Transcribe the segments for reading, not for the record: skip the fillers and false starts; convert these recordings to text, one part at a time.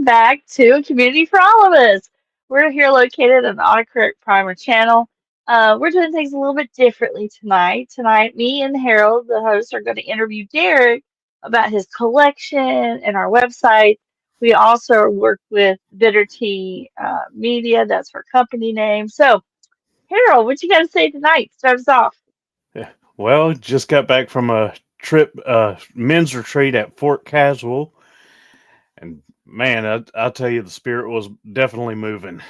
back to Community for All of Us. We're here located on the Autocorrect Primer channel. We're doing things a little bit differently tonight. Tonight, me and Harold, the host, are going to interview Derek about his collection and our website. We also work with Bitter Tea Media. That's our company name. So, Harold, what you got to say tonight? Start us off. Yeah. Well, just got back from a trip, men's retreat at Fort Caswell, and man, I'll tell you, the spirit was definitely moving.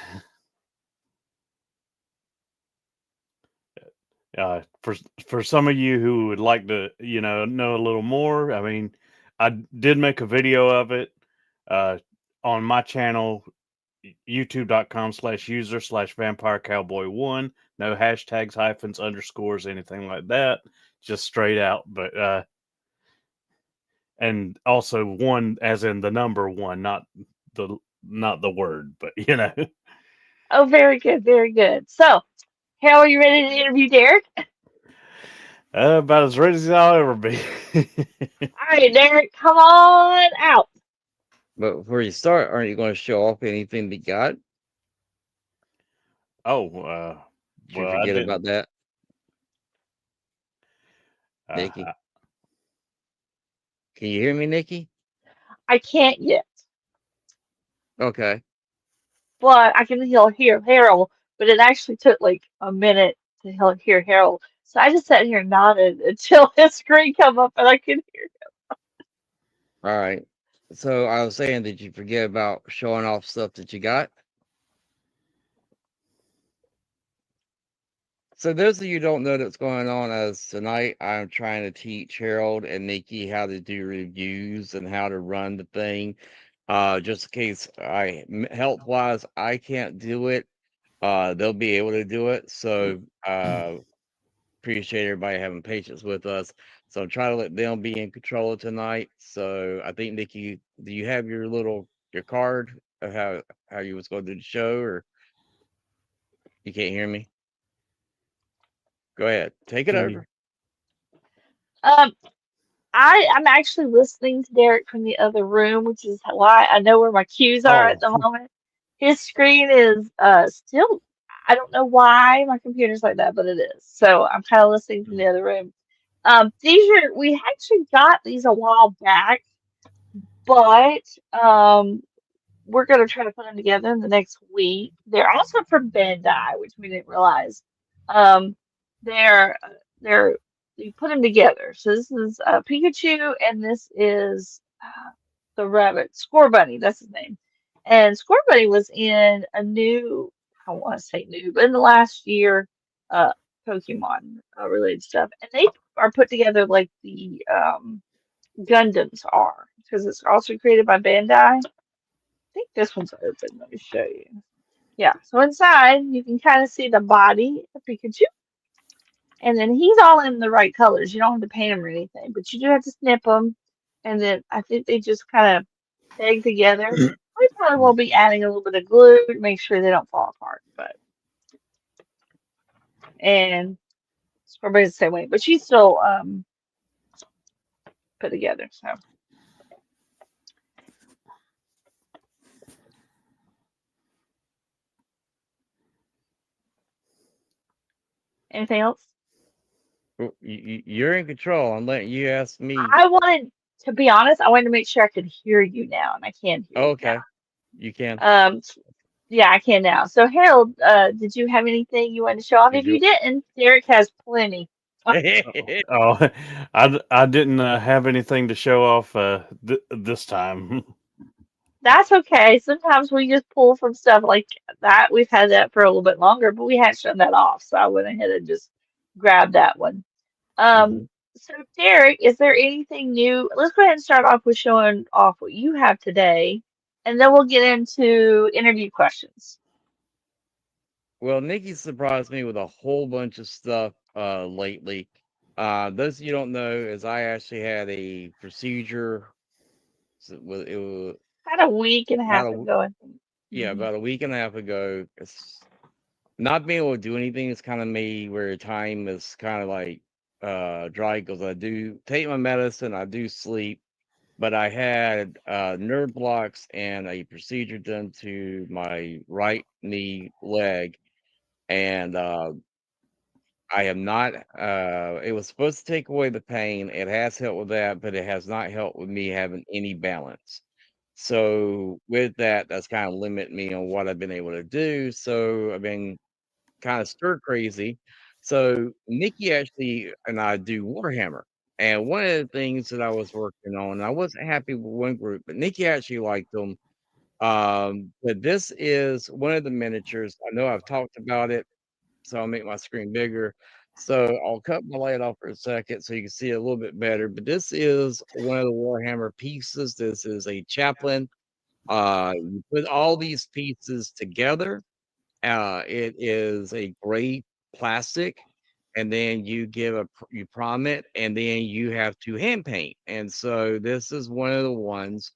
For some of you who would like to, know a little more, I mean, I did make a video of it uh, on my channel, youtube.com/user/vampire cowboy one. No hashtags, hyphens, underscores, anything like that. Just straight out. But and also one as in the number one, the not the word, but Oh, very good, very good. So, Harold, are you ready to interview Derek? about as ready as I'll ever be. All right, Derek, come on out. But before you start, aren't you going to show off anything that you got? Oh, Did you well, I forget didn't. about that, Nikki? Uh, Can you hear me, Nikki? I can't yet, Okay. but I can hear Harold. But it actually took like a minute to hear Harold. So I just sat here and nodded until his screen come up and I could hear. All right. So I was saying, did you forget about showing off stuff that you got? So those of you who don't know what's going on, as tonight I'm trying to teach Harold and Nikki how to do reviews and how to run the thing. Just in case health wise I can't do it, they'll be able to do it. So appreciate everybody having patience with us. So I'm trying to let them be in control of tonight. So I think Nikki, do you have your card of how you was going to do the show, or you can't hear me? Go ahead, take it can you? over. Um, I'm actually listening to Derek from the other room, which is why I know where my cues are at Oh, the moment. His screen is still. I don't know why my computer's like that, but it is. So I'm kind of listening from the other room. These are we actually got these a while back, but we're gonna try to put them together in the next week. They're also from Bandai, which we didn't realize. Um, they're you put them together. So this is Pikachu, and this is the rabbit Score Bunny. That's his name. And Score Bunny was in a new, I don't want to say new, but in the last year, uh, Pokemon related stuff, and they are put together like the Gundams are, because it's also created by Bandai. Think this one's open. Let me show you. Yeah, so inside you can kind of see the body of Pikachu, and then he's all in the right colors. You don't have to paint him or anything, but you do have to snip them, and then I think they just kind of peg together. We probably will be adding a little bit of glue to make sure they don't fall apart, but and everybody's the same way, but she's still put together. So anything else? Well, you're in control. I'm letting you ask me. I wanted to be honest. I wanted to make sure I could hear you now, and I can hear Oh, you now. okay, you can. Yeah, I can now. So, Harold, did you have anything you wanted to show off? Did If you you? didn't, Derek has plenty. oh, I didn't have anything to show off this time. That's okay. Sometimes we just pull from stuff like that. We've had that for a little bit longer, but we hadn't shown that off. So I went ahead and just grabbed that one. Um, Mhm. so Derek, is there anything new? Let's go ahead and start off with showing off what you have today, and then we'll get into interview questions. Well, Nikki surprised me with a whole bunch of stuff lately. Those of you don't know is I actually had a procedure. It was About a week and a about half ago, I think. Hmm. about a week and a half ago. It's not being able to do anything is kind of me where time is kind of like dry because I do take my medicine, I do sleep, but I had nerve blocks and a procedure done to my right knee leg, and I am not. It was supposed to take away the pain. It has helped with that, but it has not helped with me having any balance. So with that, that's kind of limited me on what I've been able to do. So I've been kind of stir crazy. So Nikki actually and I do Warhammer. And one of the things that I was working on, I wasn't happy with one group, but Nikki actually liked them. But this is one of the miniatures. I know I've talked about it, so I'll make my screen bigger. So I'll cut my light off for a second so you can see it a little bit better. But this is one of the Warhammer pieces. This is a chaplain. You put all these pieces together. It is a gray plastic, and then you prime it, and then you have to hand paint. And so this is one of the ones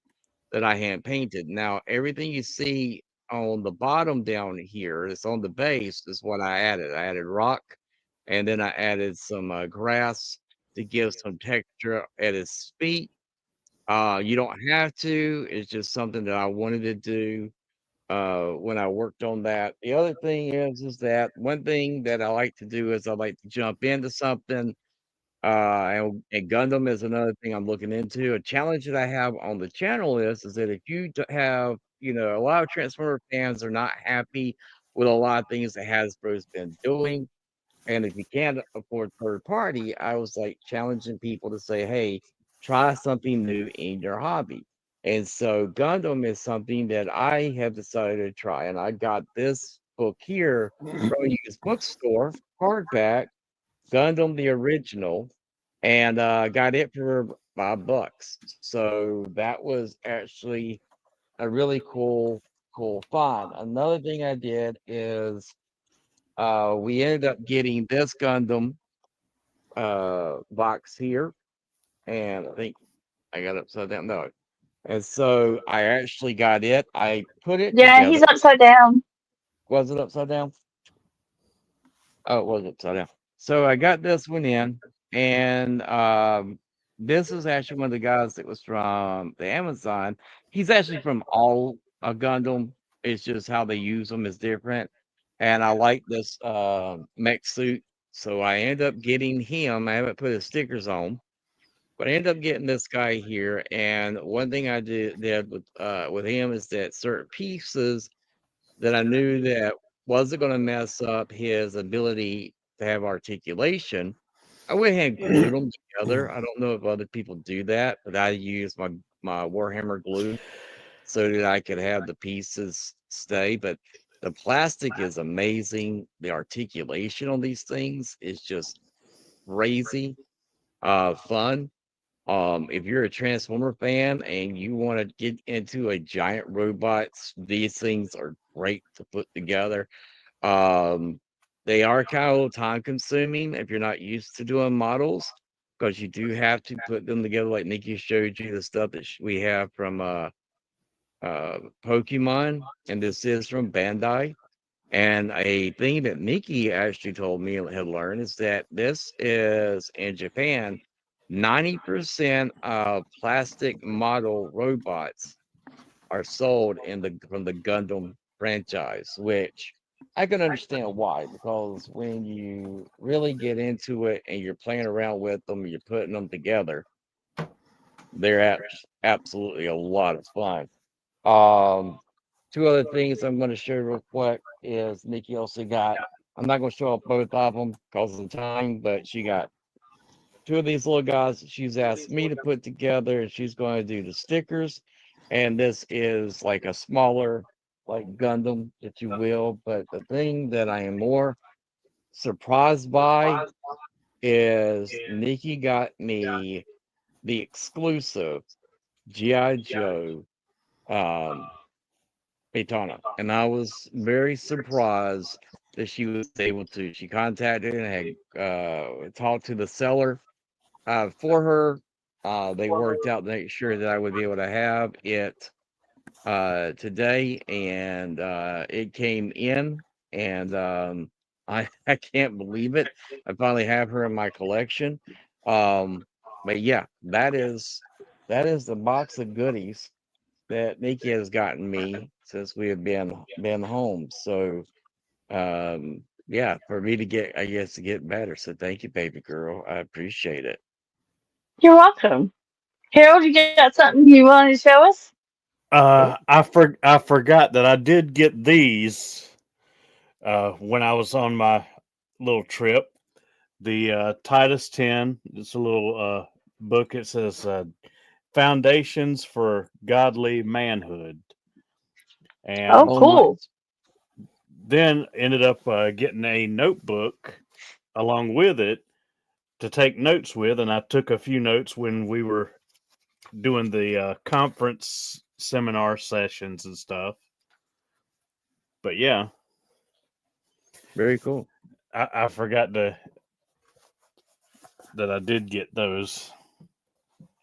that I hand painted. Now everything you see on the bottom down here, it's on the base, is what I added. I added rock, and then I added some grass to give some texture at his feet. You don't have to. It's just something that I wanted to do when I worked on that. The other thing is that one thing that I like to do is I like to jump into something. And Gundam is another thing I'm looking into. A challenge that I have on the channel is that if you have, a lot of Transformer fans are not happy with a lot of things that Hasbro's been doing. And if you can't afford third party, I was like challenging people to say, hey, try something new in your hobby. And so Gundam is something that I have decided to try. And I got this book here from a used bookstore, hardback, Gundam the original, and got it for $5. So that was actually a really cool find. Another thing I did is we ended up getting this Gundam box here, and I think I got it upside down. No, and so I actually got it. I put it Yeah, together. he's upside down. Was it upside down? Oh, it was upside down. So I got this one in, and this is actually one of the guys that was from the Amazon. He's actually from all Gundam. It's just how they use them is different. And I like this mech suit, so I ended up getting him. I haven't put his stickers on, but I ended up getting this guy here. And one thing I did with him is that certain pieces that I knew that wasn't going to mess up his ability to have articulation. I went ahead and glued them together. I don't know if other people do that, but I used my Warhammer glue so that I could have the pieces stay. But the plastic is amazing. The articulation on these things is just crazy, fun. If you're a Transformer fan and you want to get into a giant robots, these things are great to put together. Um, they are kind of a little time consuming if you're not used to doing models, because you do have to put them together. Like Nikki showed you the stuff that we have from Pokemon, and this is from Bandai. And a thing that Nikki actually told me and had learned is that this is in Japan, 90% of plastic model robots are sold from the Gundam franchise, which I can understand why, because when you really get into it and you're playing around with them, you're putting them together, they're absolutely a lot of fun. Um, Two other things I'm going to show real quick is Nikki also got, I'm not going to show up both of them because of time, but she got two of these little guys that she's asked me to put together, and she's going to do the stickers. And this is like a smaller, like Gundam, if you will. But the thing that I am more surprised by is Nikki got me the exclusive G.I. Joe Daytona, and I was very surprised that she was able to. She contacted and had talked to the seller for her. They worked out to make sure that I would be able to have it today, and it came in, and I can't believe it. I finally have her in my collection. Um, but yeah, that is that is the box of goodies that Nikki has gotten me since we have been home. So yeah, for me to get, I guess, to get better. So thank you, baby girl. I appreciate it. You're welcome. Harold, you got something you want to show us? Nope. I forgot that I did get these when I was on my little trip. The Titus 10. It's a little book. It says Foundations for Godly Manhood, Oh, and Oh, cool. nice. then ended up getting a notebook along with it to take notes with, and I took a few notes when we were doing the conference seminar sessions and stuff. But yeah, Very cool. I forgot that I did get those.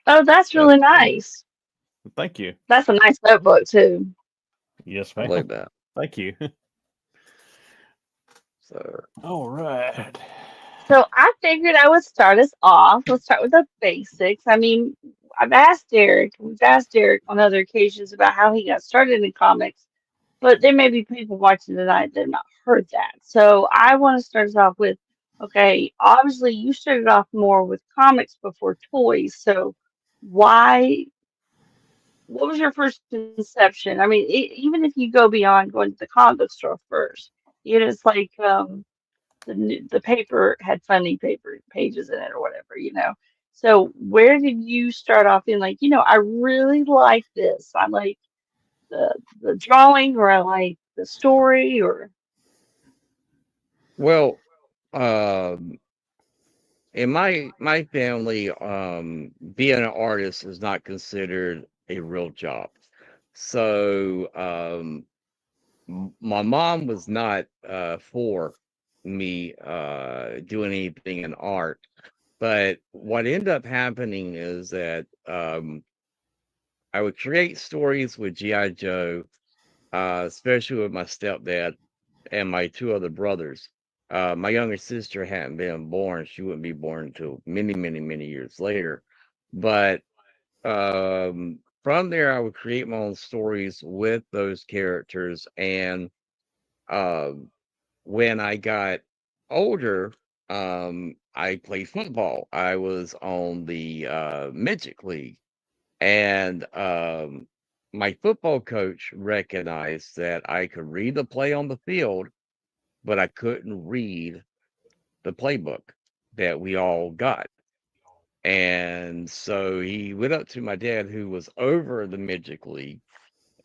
Oh, that's That's really cool. nice. Thank you. That's a nice notebook too. Yes, I ma'am. like that. Thank you. So, All right. So I figured I would start us off. Let's start with the basics. I mean, we've asked Derek on other occasions about how he got started in comics, but there may be people watching tonight that have not heard that. So I want to start us off with, okay, obviously you started off more with comics before toys. So why, what was your first conception? I mean, even if you go beyond going to the comic book store first, it's like, the paper had funny paper pages in it or whatever, So where did you start off in like, I really like this. I like the drawing or I like the story or well, um, in my family, being an artist is not considered a real job. So, my mom was not for me doing anything in art. But what ended up happening is that I would create stories with G.I. Joe, especially with my stepdad and my two other brothers. My younger sister hadn't been born. She wouldn't be born until many, many, many years later. But from there, I would create my own stories with those characters. And um, when I got older, I played football. I was on the midget league, and my football coach recognized that I could read the play on the field, but I couldn't read the playbook that we all got. And so he went up to my dad, who was over the midget league,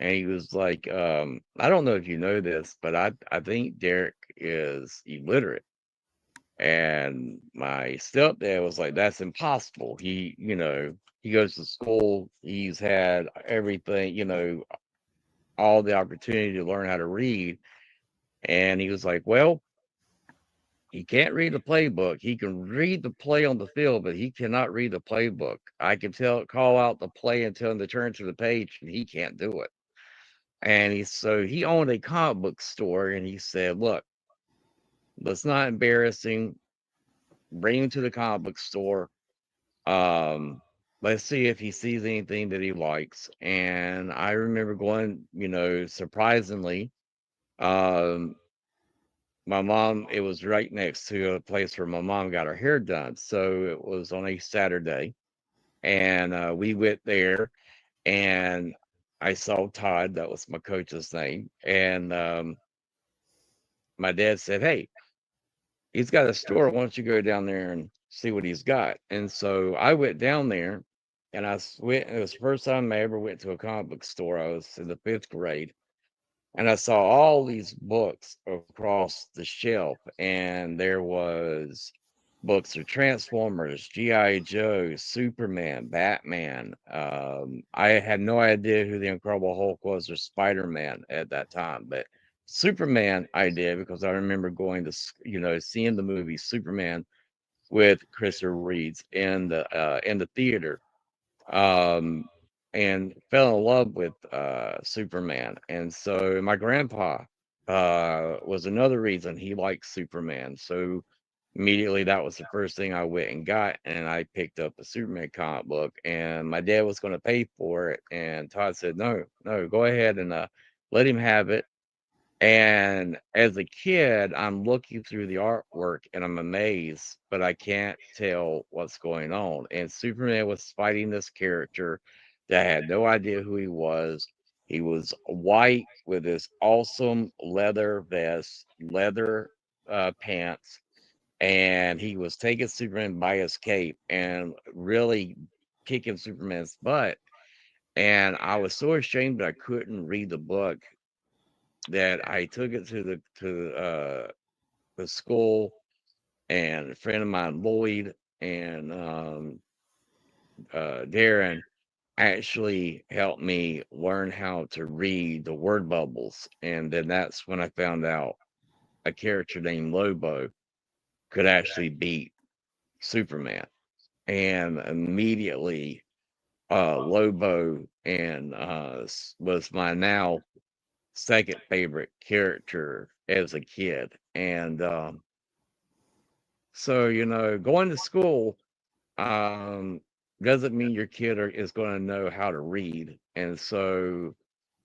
and he was like, I don't know if you know this, but I think Derek is illiterate. And my stepdad was like, that's impossible. He goes to school, he's had everything, all the opportunity to learn how to read. And he was like, well, he can't read the playbook. He can read the play on the field, but he cannot read the playbook. I can call out the play and tell him to turn to the page, and he can't do it. And he owned a comic book store, and he said, look, let's not embarrass him. Bring him to the comic book store. Um, let's see if he sees anything that he likes. And I remember going, surprisingly, um, my mom, it was right next to a place where my mom got her hair done. So it was on a Saturday. And we went there, and I saw Todd. That was my coach's name. And my dad said, hey, he's got a store. Why don't you go down there and see what he's got? And so I went down there, and went. It was the first time I ever went to a comic book store. I was in the 5th grade, and I saw all these books across the shelf, and there was books of Transformers, GI Joe, Superman, Batman. I had no idea who the Incredible Hulk was or Spider Man at that time, but Superman I did, because I remember going to seeing the movie Superman with Christopher Reeves in the theater, um, and fell in love with Superman. And so my grandpa was another reason he liked Superman. So immediately that was the first thing I went and got, and I picked up a Superman comic book, and my dad was going to pay for it, and Todd said, "No, no, go ahead and let him have it." And as a kid, I'm looking through the artwork and I'm amazed, but I can't tell what's going on. And Superman was fighting this character that I had no idea who he was. He was white with this awesome leather vest, leather pants, and he was taking Superman by his cape and really kicking Superman's butt. And I was so ashamed that I couldn't read the book that I took it to the school, and a friend of mine, Lloyd, and Darren actually helped me learn how to read the word bubbles, and then that's when I found out a character named Lobo could actually beat Superman, and immediately Lobo and was my now second favorite character as a kid. And so, going to school doesn't mean your kid is going to know how to read. And so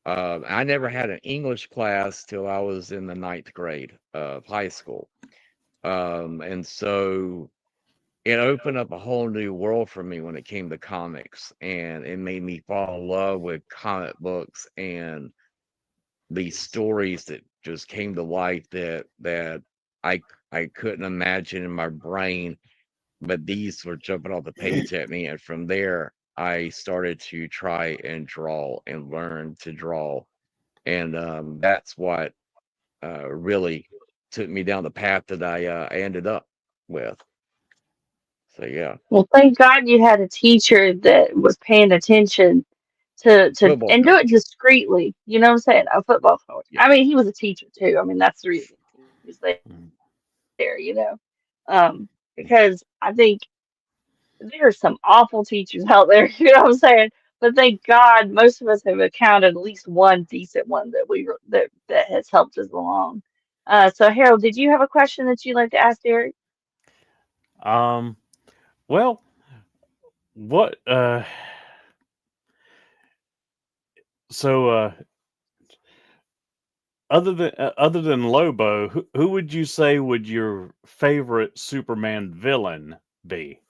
I never had an English class till I was in the ninth grade of high school. And so it opened up a whole new world for me when it came to comics, and it made me fall in love with comic books and these stories that just came to life that I couldn't imagine in my brain, but these were jumping off the page at me. And from there, I started to try and draw and learn to draw. And that's what really took me down the path that I ended up with. So, yeah, Well, thank God you had a teacher that was paying attention to football and do it coach. discreetly. You know what I'm saying? A football coach. Yeah. I mean, he was a teacher too. I mean, that's the reason he was Mm. there. Because I think there are some awful teachers out there. You know what I'm saying? But thank God, most of us have encountered at least one decent one that has helped us along. So Harold, did you have a question that you'd like to ask Derek? Um, well, what so other than Lobo, who would you say would your favorite Superman villain be?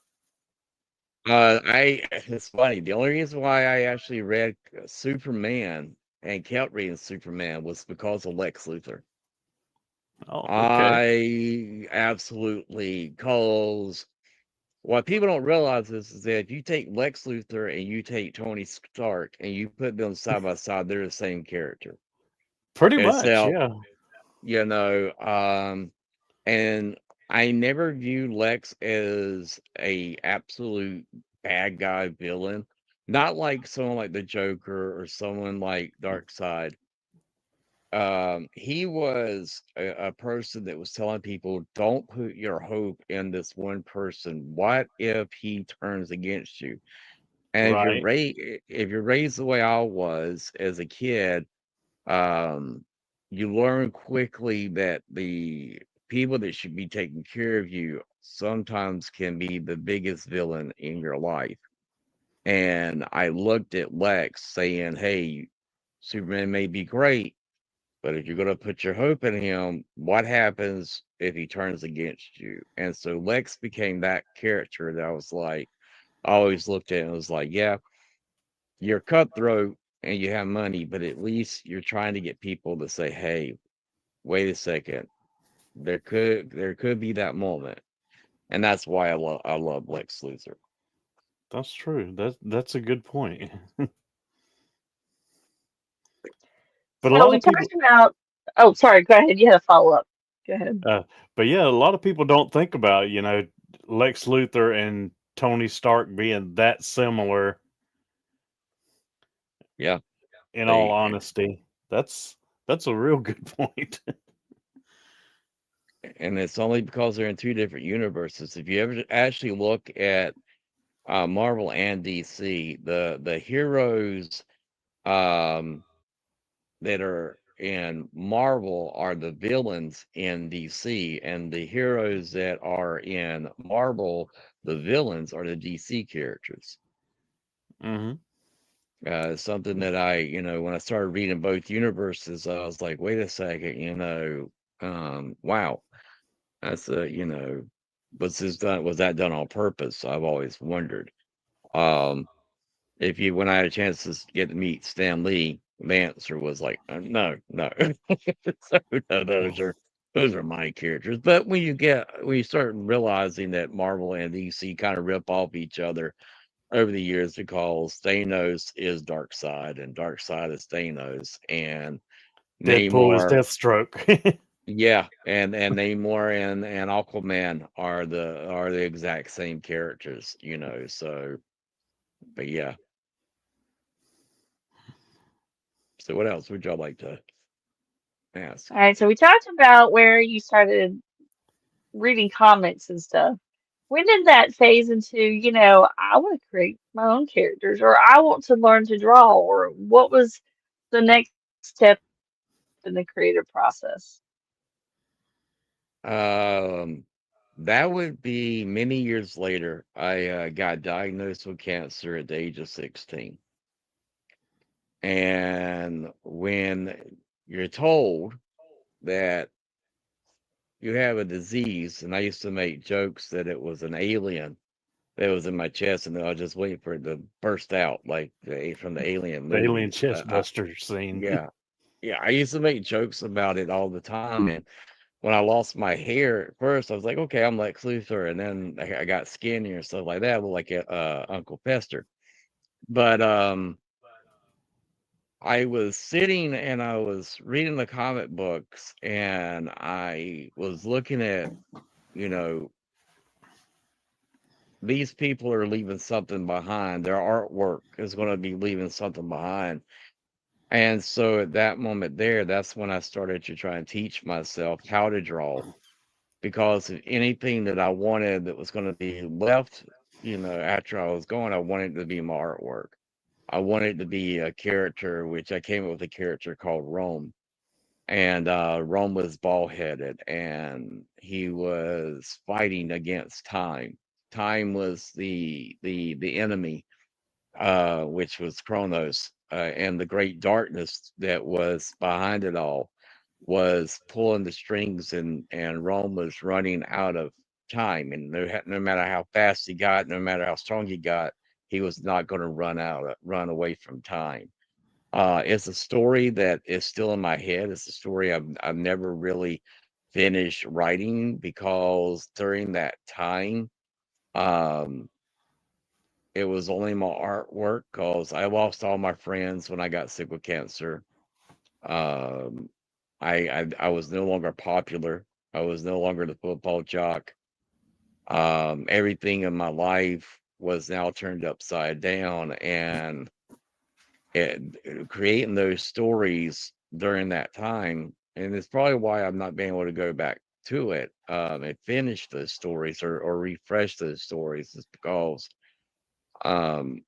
It's funny. The only reason why I actually read Superman and kept reading Superman was because of Lex Luthor. Oh, okay. I absolutely, cause what people don't realize is that you take Lex Luthor and you take Tony Stark and you put them side by side, they're the same character. Pretty much, Except, yeah. you know, and I never viewed Lex as a absolute bad guy villain. Not like someone like the Joker or someone like Darkseid. He was a person that was telling people, don't put your hope in this one person. What if he turns against you? And Right. if you're raised the way I was as a kid, um, you learn quickly that the people that should be taking care of you sometimes can be the biggest villain in your life. And I looked at Lex saying, hey, Superman may be great, but if you're going to put your hope in him, what happens if he turns against you? And so Lex became that character that I was like, I always looked at and was like, yeah, you're cutthroat and you have money, but at least you're trying to get people to say, hey, wait a second, there could be that moment. And that's why I love Lex Luthor. That's true. That's a good point. But a So lot we of people talked about. Oh, sorry. Go ahead. You had a follow up. Go ahead. uh but yeah, a lot of people don't think about, Lex Luthor and Tony Stark being that similar, Yeah. in all They honesty. That's a real good point. and it's only because they're in two different universes. If you ever actually look at Marvel and DC, the heroes um that are in Marvel are the villains in DC, and the heroes that are in Marvel, the villains, are the DC characters. Mm-hmm. Something that when I started reading both universes, I was like, wait a second, wow, that's was that done on purpose? I've always wondered. Um, when I had a chance to get to meet Stan Lee, the answer was like, no, no. So, no, those are my characters. But when you start realizing that Marvel and DC kind of rip off each other over the years, because Thanos is Darkseid and Darkseid is Thanos, and Deadpool is Namor, Deathstroke. yeah, and Namor and Aquaman are the exact same characters, so. But yeah. So what else would y'all like to ask? All right, so we talked about where you started reading comics and stuff. When did that phase into, I want to create my own characters, or I want to learn to draw, or what was the next step in the creative process? That would be many years later. I got diagnosed with cancer at the age of 16. And when you're told that you have a disease, and I used to make jokes that it was an alien that was in my chest, and I was just waiting for it to burst out like from the alien The Alien movies. chest buster scene. Yeah, yeah, I used to make jokes about it all the time. And when I lost my hair at first, I was like, okay, I'm Lex Luthor. And then I got skinnier and stuff like that, like Uncle Fester. But I was sitting and I was reading the comic books, and I was looking at, you know, these people are leaving something behind. Their artwork is going to be leaving something behind. And so at that moment there, that's when I started to try and teach myself how to draw, because if anything that I wanted that was going to be left, after I was gone, I wanted it to be my artwork. I wanted to be a character, which I came up with a character called Rome. And Rome was bald headed, and he was fighting against time. Time was the enemy, which was Kronos, and the great darkness that was behind it all was pulling the strings, and Rome was running out of time. And no matter how fast he got, no matter how strong he got, he was not going to run away from time. It's a story that is still in my head. It's a story I've never really finished writing, because during that time, um, it was only my artwork, because I lost all my friends when I got sick with cancer. Um, I was no longer popular. I was no longer the football jock. Everything in my life was now turned upside down, and creating those stories during that time, and it's probably why I'm not being able to go back to it and finish those stories, or refresh those stories, is because um,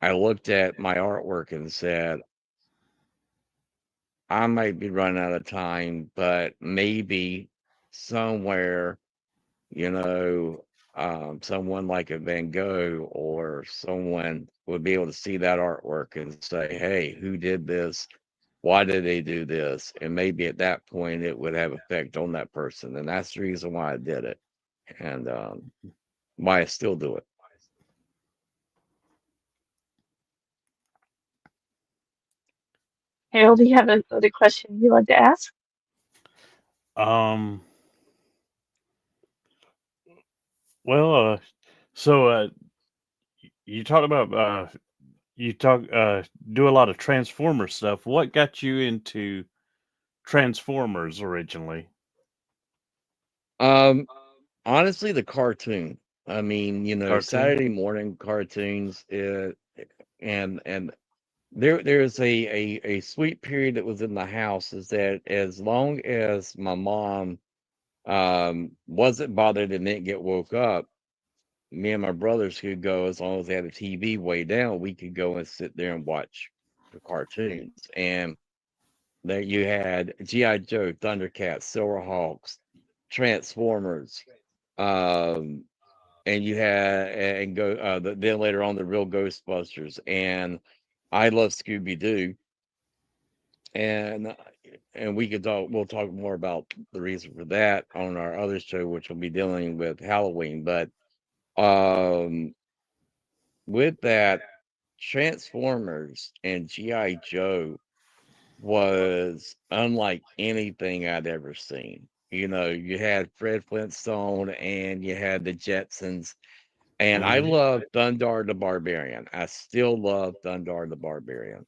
I looked at my artwork and said, I might be running out of time, but maybe somewhere, you know, someone like a Van Gogh or someone would be able to see that artwork and say, hey, who did this? Why did they do this? And maybe at that point it would have effect on that person. And that's the reason why I did it, and why I still do it. Harold, do you have another question you'd like to ask? Um. Well. So you talked about do a lot of Transformer stuff. What got you into Transformers originally? Um, Honestly, the cartoon. I mean, Cartoon. Saturday morning cartoons, and there's a sweet period that was in the house, is that as long as my mom wasn't bothered and didn't get woke up, me and my brothers could go, as long as they had a TV way down, we could go and sit there and watch the cartoons. And There you had GI Joe, Thundercats, Silverhawks, Transformers, um, and you had and go then later on the real Ghostbusters, and I love Scooby Doo, and we could talk. We'll talk more about the reason for that on our other show, which will be dealing with Halloween. But um, with that, Transformers and GI Joe was unlike anything I'd ever seen. You know, you had Fred Flintstone and you had the Jetsons. And I Mhm. love Thundar the Barbarian. I still love Thundar the Barbarian.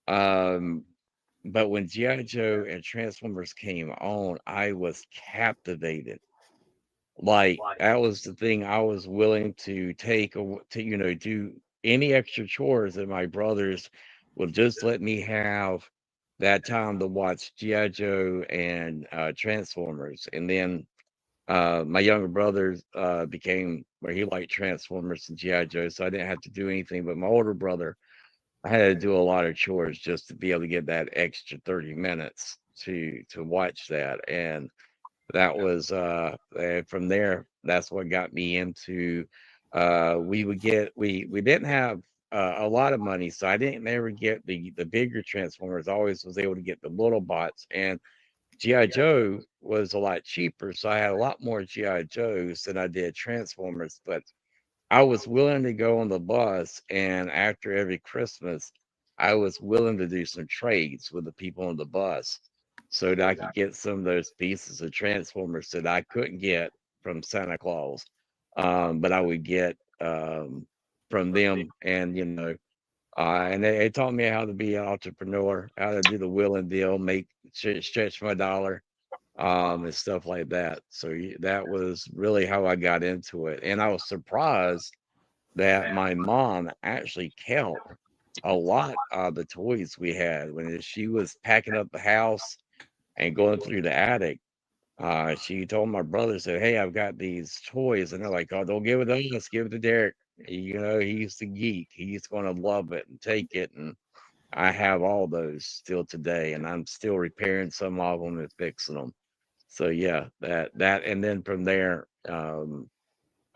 Um, but when G.I. Joe and Transformers came on, I was captivated. Like that was the thing I was willing to to do any extra chores that my brothers would just let me have that time to watch GI Joe and Transformers. And then my younger brother became where he liked Transformers and GI Joe, so I didn't have to do anything. But my older brother, I had to do a lot of chores just to be able to get that extra 30 minutes to watch that. And that was from there, that's what got me into we would get we didn't have a lot of money, so I didn't ever get the bigger Transformers. I always was able to get the little bots, and GI Joe was a lot cheaper, so I had a lot more GI Joes than I did Transformers. But I was willing to go on the bus, and after every Christmas, I was willing to do some trades with the people on the bus so that I could get some of those pieces of Transformers that I couldn't get from Santa Claus, but I would get from them. And and they taught me how to be an entrepreneur, how to do the will and deal, make stretch my dollar, and stuff like that. So that was really how I got into it, and I was surprised that my mom actually kept a lot of the toys we had when she was packing up the house and going through the attic. She told my brother, said, "Hey, I've got these toys," and they're like, "Oh, don't give it to us, give it to Derek. He's the geek. He's going to love it and take it." And I have all those still today, and I'm still repairing some of them and fixing them. So yeah, and then from there,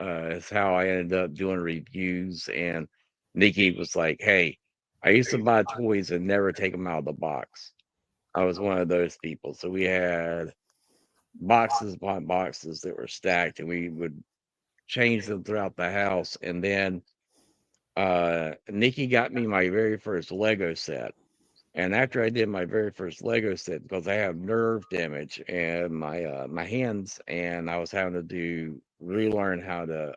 is how I ended up doing reviews. And Nikki was like, "Hey, I used to buy toys and never take them out of the box. I was one of those people." So we had boxes upon boxes that were stacked, and we would change them throughout the house. And then Nikki got me my very first Lego set. And after I did my very first Lego set, because I have nerve damage and my hands, and I was having to relearn how to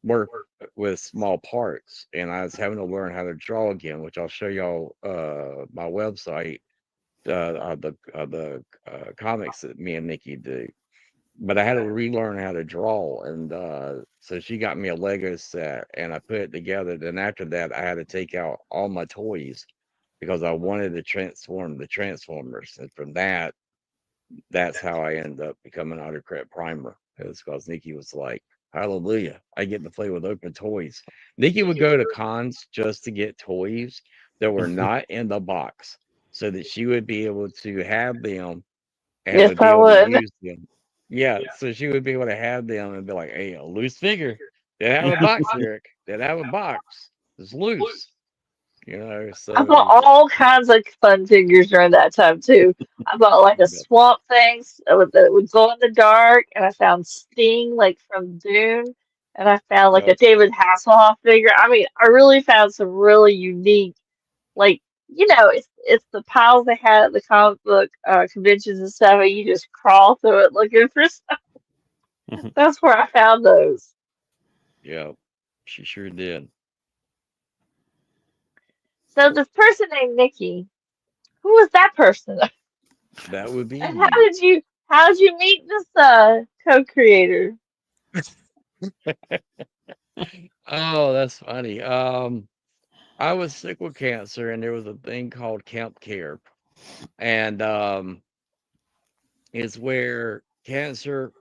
work with small parts, and I was having to learn how to draw again, which I'll show y'all my website, the comics that me and Nikki do. But I had to relearn how to draw, and so she got me a Lego set, and I put it together. Then after that, I had to take out all my toys because I wanted to transform the Transformers, and from that's how I ended up becoming Autocrat Primer. It's because Nikki was like, "Hallelujah, I get to play with open toys." Nikki would go to cons just to get toys that were not in the box so that she would be able to have them and Yes, would be I able to would. use them. Yeah, so she would be able to have them and be like, "Hey, a loose figure. They have a box, Eric. They have a box. It's loose." I bought So all kinds of fun figures during that time too. I bought like a yeah, Swamp Things that would glow in the dark, and I found Sting like from Dune, and I found like yep, a David Hasselhoff figure. I mean, I really found some really unique, like it's the piles they had at the comic book conventions and stuff, and you just crawl through it looking for stuff. That's where I found those. yep. She sure did. So this person named Nikki, who was that person? That would be And you. how did you meet this co-creator? Oh, that's funny. I was sick with cancer, and there was a thing called Camp Care, and is where cancer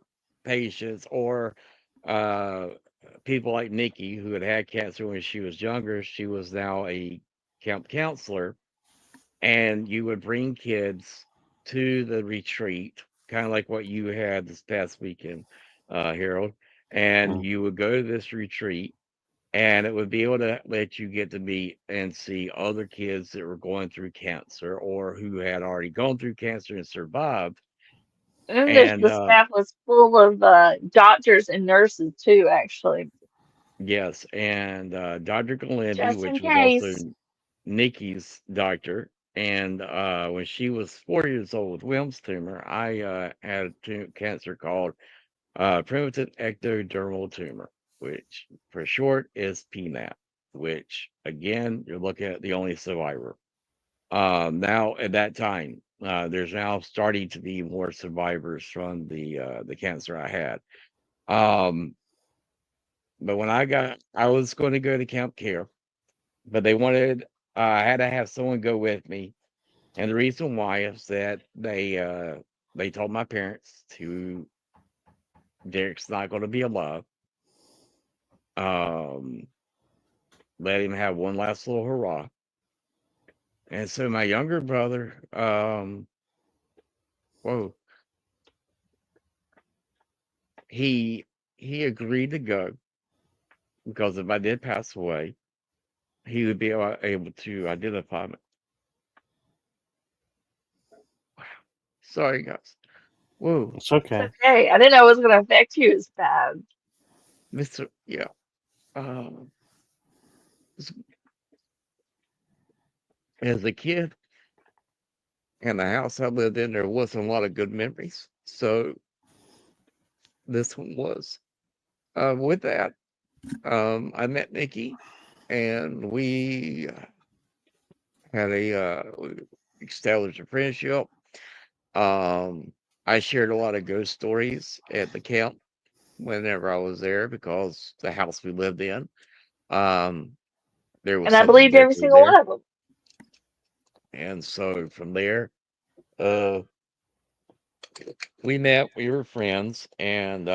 patients or uh, people like Nikki, who had had cancer when she was younger, she was now a camp counselor. and you would bring kids to the retreat, kind of like what you had this past weekend, Harold. And Mm. you would go to this retreat, and it would be able to let you get to meet and see other kids that were going through cancer or who had already gone through cancer and survived. And And the staff was full of doctors and nurses too, actually, yes, and Dr. Galendi, just in which was also case. Nikki's doctor. And when she was 4 years old with Wilms tumor, I had a cancer called primitive ectodermal tumor, which for short is PMAT, which again, you're looking at the only survivor. Now, at that time, there's now starting to be more survivors from the cancer I had. Um, but when I was going to go to Camp Care, but they wanted, I had to have someone go with me. And the reason why is that they told my parents to Derek's not going to be alive. Um, Let him have one last little hurrah. And so my younger brother, whoa, he he agreed to go because if I did pass away, he would be able to identify me. Sorry, guys. Whoa, It's It's okay. okay. I didn't know it was going to affect you as bad. Mr. Yeah. Um, s- as a kid in the house I lived in, there wasn't a lot of good memories. So this one was. With that, I met Nikki, and we had we established a friendship. Um, I shared a lot of ghost stories at the camp whenever I was there because the house we lived in, um, there was And I something believed every definitely single there. one of them. And so from there, uh, we met, we were friends, and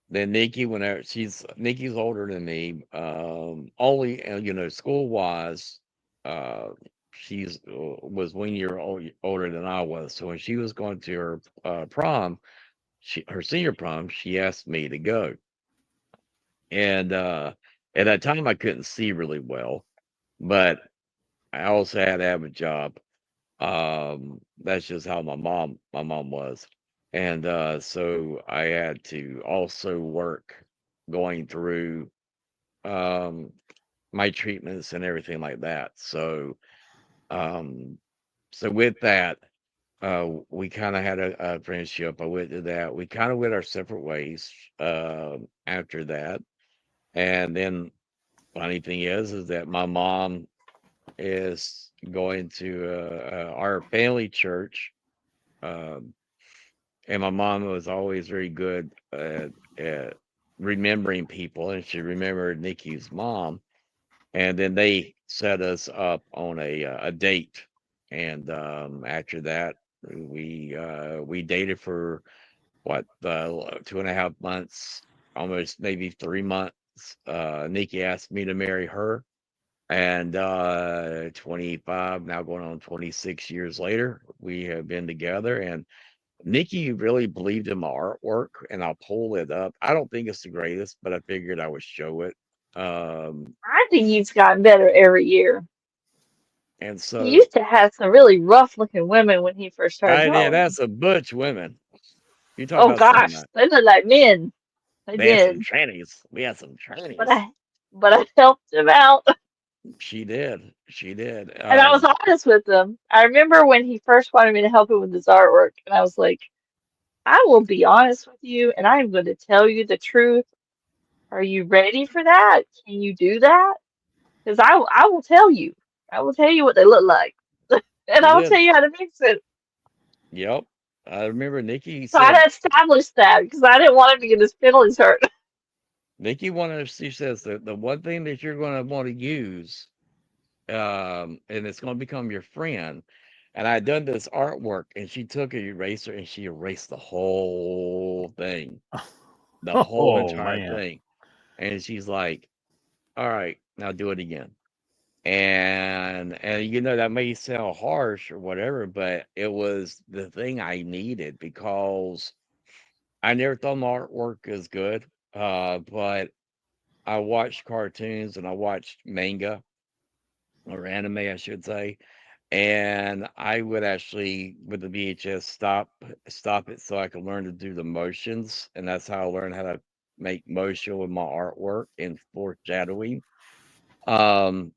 then Nikki, whenever Nikki's older than me, only school wise, uh, she's was 1 year older than I was. So when she was going to her prom, her senior prom, she asked me to go, and at that time I couldn't see really well, but I also had to have a job. That's just how my mom was. And so I had to also work going through um my treatments and everything like that. Um so with that, we kind of had a friendship. I went to that. We kind of went our separate ways after that. And then funny thing is that my mom is going to our family church. Um, and my mom was always very good at remembering people, and she remembered Nikki's mom. And then they set us up on a date, and after that, we dated for what 2.5 months, almost maybe 3 months. Nikki asked me to marry her, and 25, now going on 26 years later, we have been together. And Nikki really believed in my artwork, and I'll pull it up. I don't think it's the greatest, but I figured I would show it. Um, I think he's gotten better every year. and He so used to have some really rough looking women when he first started I did. drawing. That's a butch women. You talk Oh about some. gosh, they look like men. They They had some did. trannies. We had some But trannies. I helped him out. She did. She did. And I was honest with him. I remember when he first wanted me to help him with his artwork, and I was like, I will be honest with you, and I am going to tell you the truth. Are you ready for that? Can you do that? Because I will tell you. I will tell you what they look like, and She I will did. tell you how to fix it. Yep. I remember Nikki So I said. had established that because I didn't want him to get his feelings hurt. Nikki wanted. She says that the one thing that you're going to want to use, and it's going to become your friend. And I had done this artwork, and she took an eraser and she erased the whole thing, the whole Oh entire man. thing. And she's like, "All right, now do it again." And you know, that may sound harsh or whatever, but it was the thing I needed because I never thought my artwork was good. But I watched cartoons and I watched manga or anime, I should say. And I would actually, with the VHS, stop it so I could learn to do the motions, and that's how I learned how to make motion with my artwork and foreshadowing. Um,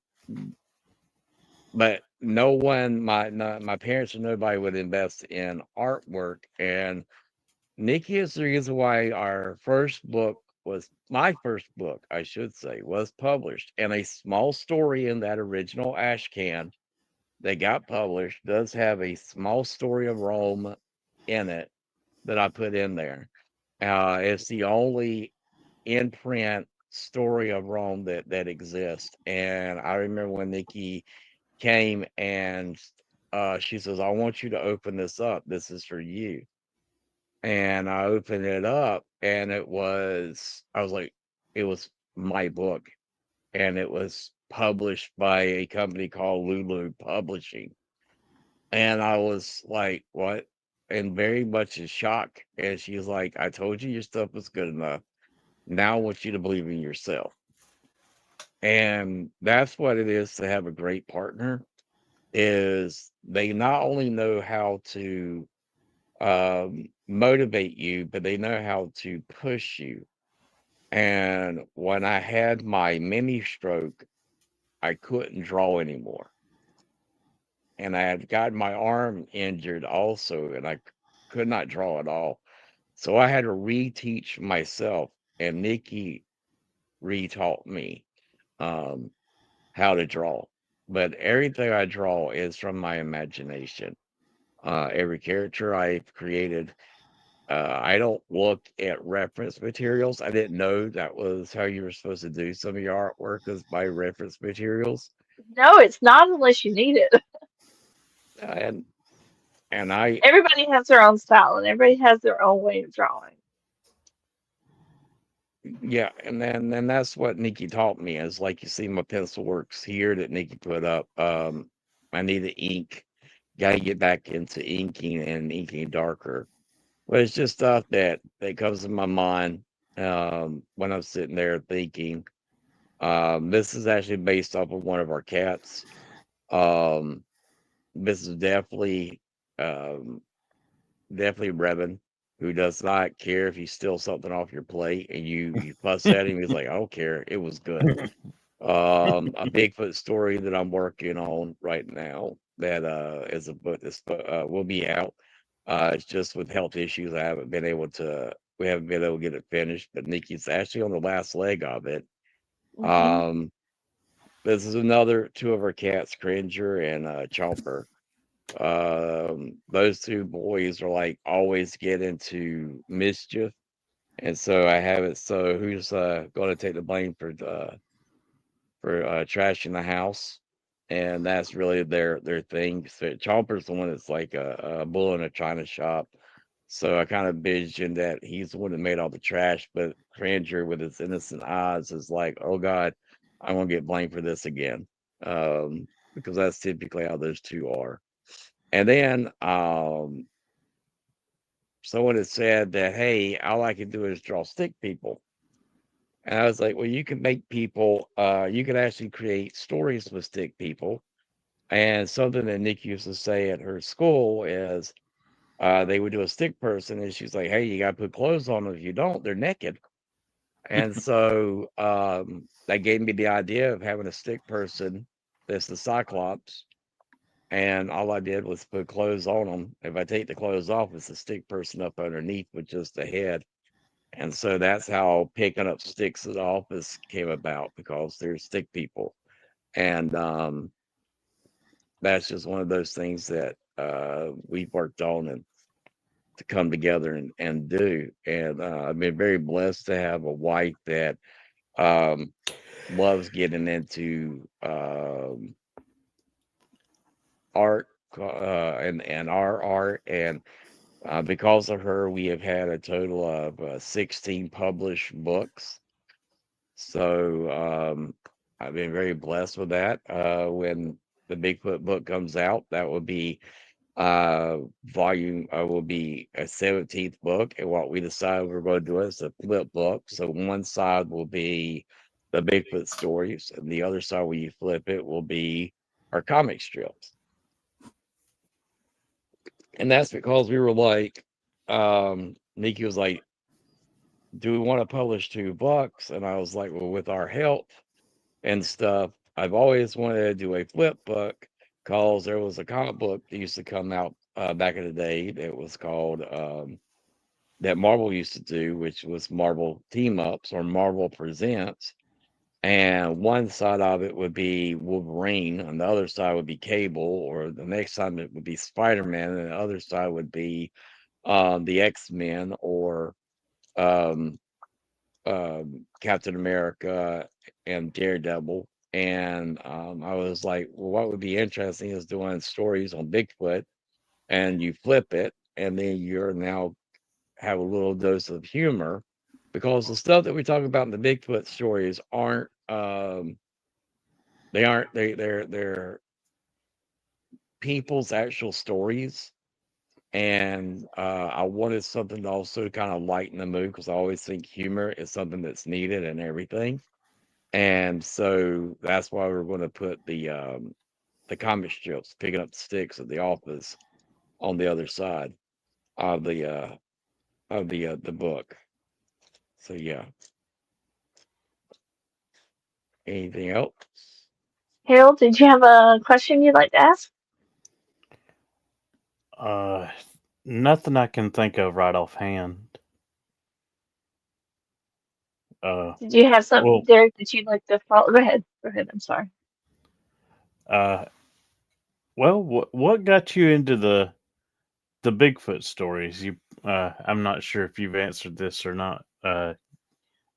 but no one, my parents or nobody would invest in artwork, and Nikki is the reason why our first book was my first book, I should say, was published, and a small story in that original ash can that got published does have a small story of Rome in it that I put in there. It's the only in print story of Rome that exists. And I remember when Nikki came and she says, "I want you to open this up. This is for you." And I opened it up, and I was like, it was my book, and it was published by a company called Lulu Publishing. And I was like, "What?" And very much in shock. And she's like, "I told you your stuff was good enough. Now I want you to believe in yourself." And that's what it is to have a great partner, is they not only know how to motivate you, but they know how to push you. And when I had my mini stroke, I couldn't draw anymore. And I had gotten my arm injured also, and I could not draw at all. So I had to reteach myself, and Nikki retaught me um, how to draw. But everything I draw is from my imagination. Every character I've created, I don't look at reference materials. I didn't know that was how you were supposed to do some of your artwork, is by reference materials. No, it's not unless you need it. And and I Everybody has their own style and everybody has their own way of drawing. Yeah, and then that's what Nikki taught me, is like you see my pencil works here that Nikki put up. I need to ink, gotta get back into inking and inking darker. But it's just stuff that comes in my mind when I'm sitting there thinking. This is actually based off of one of our cats. Um, this is um, definitely Revan, who does not care if you steal something off your plate and you fuss at him. He's like, "I don't care. It was good." A Bigfoot story that I'm working on right now, that is a book that will be out. It's just with health issues, we haven't been able to get it finished, but Nikki's actually on the last leg of it. Hmm. Um, this is another two of our cats, Cringer and Chomper. Those two boys are like always get into mischief, and so I have it. So who's going to take the blame for trashing the house? And that's really their thing. So Chomper's the one that's like a bull in a china shop. So I kind of envisioned that he's the one that made all the trash, but Cringer, with his innocent eyes, is like, "Oh God, I'm gonna get blamed for this again," because that's typically how those two are. And then someone had said that, "Hey, all I can do is draw stick people." And I was like, "Well, you can make people, you can actually create stories with stick people." And something that Nick used to say at her school is they would do a stick person, and she's like, "Hey, you got to put clothes on them. If you don't, they're naked." And so that gave me the idea of having a stick person that's the Cyclops, and all I did was put clothes on them. If I take the clothes off, it's a stick person up underneath with just the head. And so that's how picking up sticks at the office came about, because they're stick people. And that's just one of those things that we've worked on and to come together and do. And I've been very blessed to have a wife that um, loves getting into art, and our art. And because of her, we have had a total of 16 published books. So I've been very blessed with that. When the Bigfoot book comes out, that will be volume will be a 17th book, and what we decided we're going to do is a flip book. So one side will be the Bigfoot stories, and the other side, when you flip it, will be our comic strips. And that's because we were like, Nikki was like, do we want to publish 2 books? And I was like, well, with our help and stuff, I've always wanted to do a flip book, because there was a comic book that used to come out back in the day that was called that Marvel used to do, which was Marvel Team Ups or Marvel Presents. And one side of it would be Wolverine, and the other side would be Cable, or the next side it would be Spider-Man, and the other side would be the X-Men or um, Captain America and Daredevil. And I was like, well, what would be interesting is doing stories on Bigfoot, and you flip it, and then you're now have a little dose of humor, because the stuff that we talk about in the Bigfoot stories aren't they're people's actual stories. And I wanted something to also kind of lighten the mood, because I always think humor is something that's needed in everything. And so that's why we're going to put the comic strips, picking up the sticks at the office, on the other side of the book. So yeah. Anything else? Harold, did you have a question you'd like to ask? Nothing I can think of right offhand. Did you have something, Well, Derek, that you'd like to follow? Go ahead. Go ahead. I'm sorry. uh, what got you into the Bigfoot stories? I'm not sure if you've answered this or not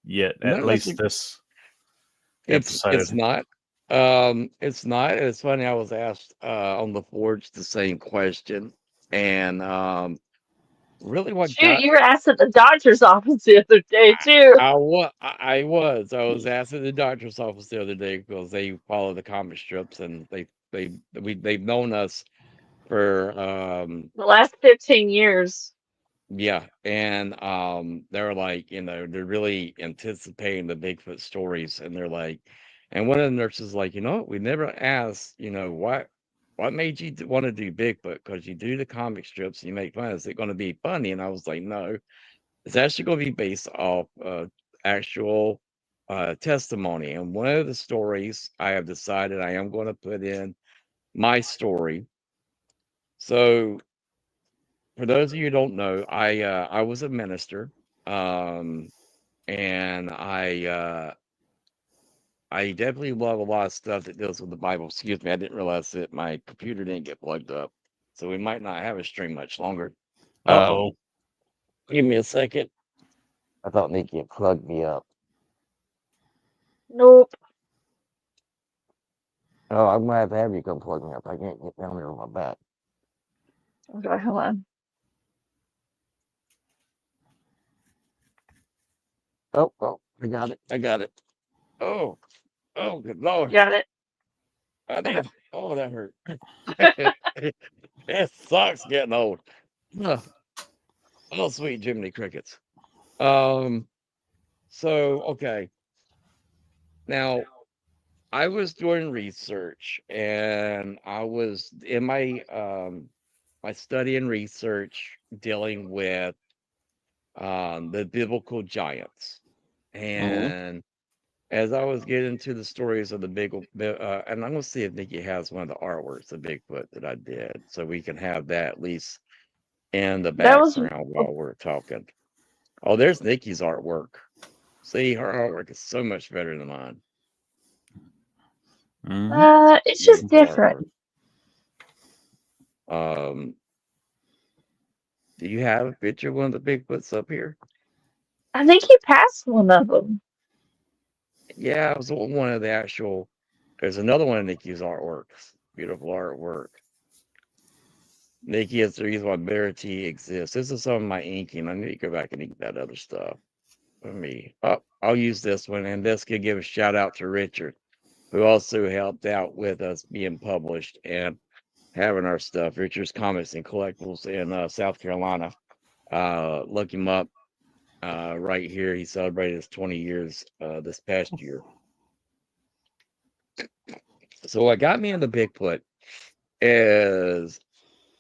yet. At No, that's least this it's episode. not. It's not. It's funny. I was asked on the forge the same question, and really, what Shoot, got you were asked at the doctor's office the other day, too. I was asked at the doctor's office the other day, because they follow the comic strips, and they've known us for The last 15 years. yeah, and they're like, they're really anticipating the Bigfoot stories, and they're like, and one of the nurses is like, we never asked, what made you want to do Bigfoot? Because you do the comic strips, and you make fun. Is it going to be funny? And I was like, no, it's actually going to be based off actual testimony. And one of the stories I have decided I am going to put in my story. So for those of you who don't know, I was a minister, and I definitely love a lot of stuff that deals with the Bible. Excuse me, I didn't realize that my computer didn't get plugged up, so we might not have a stream much longer. Uh-oh. Give me a second. I thought Nikki had plugged me up. Nope. Oh, I'm gonna have to have you come plug me up. I can't get down there on my back. Okay, hold on. Oh, I got it. I got it. Oh, good Lord. Got it. I did. Oh, that hurt. It sucks getting old. Ugh. Oh, sweet Jiminy Crickets. So okay. Now I was doing research, and I was in my study and research dealing with the biblical giants. And as I was getting to the stories of the and I'm gonna see if Nikki has one of the artworks of Bigfoot that I did, so we can have that at least in the That was background while we're talking. Oh, there's Nikki's artwork. See, her artwork is so much better than mine. it's just Beautiful different. artwork. Do you have a picture of one of the Bigfoots up here? I think you passed one of them. Yeah, it was one of the actual. There's another one of Nikki's artworks. Beautiful artwork. Nikki is the reason why Verity exists. This is some of my inking. I need to go back and ink that other stuff. Let me. Oh, I'll use this one, and this could give a shout out to Richard. who also helped out with us being published and having our stuff. Richard's Comics and Collectibles in South Carolina. Look him up right here. He celebrated his 20 years this past year. So what got me into Bigfoot is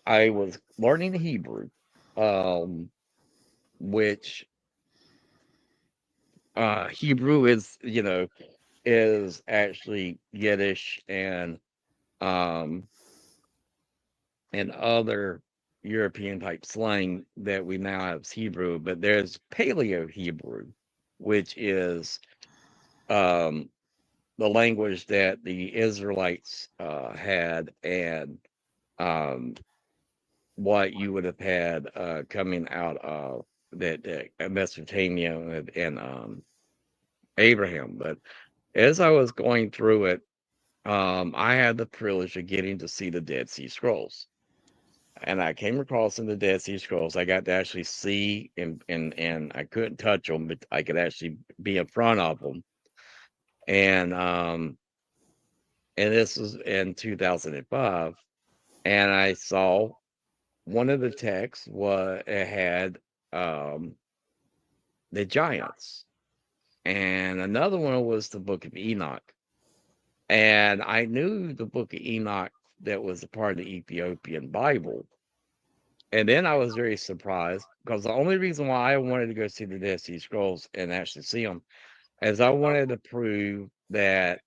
I was learning Hebrew, which Hebrew is, is actually Yiddish um, and other European type slang that we now have as Hebrew, but there's Paleo Hebrew, which is um, the language that the Israelites had, and um, what you would have had coming out of that Mesopotamia and Abraham. But as I was going through it, I had the privilege of getting to see the Dead Sea Scrolls. And I came across in the Dead Sea Scrolls, I got to actually see and I couldn't touch them, but I could actually be in front of them. And this was in 2005, and I saw one of the texts was it had the giants, and another one was the Book of Enoch. And I knew the Book of Enoch that was a part of the Ethiopian Bible. And then I was very surprised because the only reason why I wanted to go see the Dead Sea Scrolls and actually see them is I wanted to prove that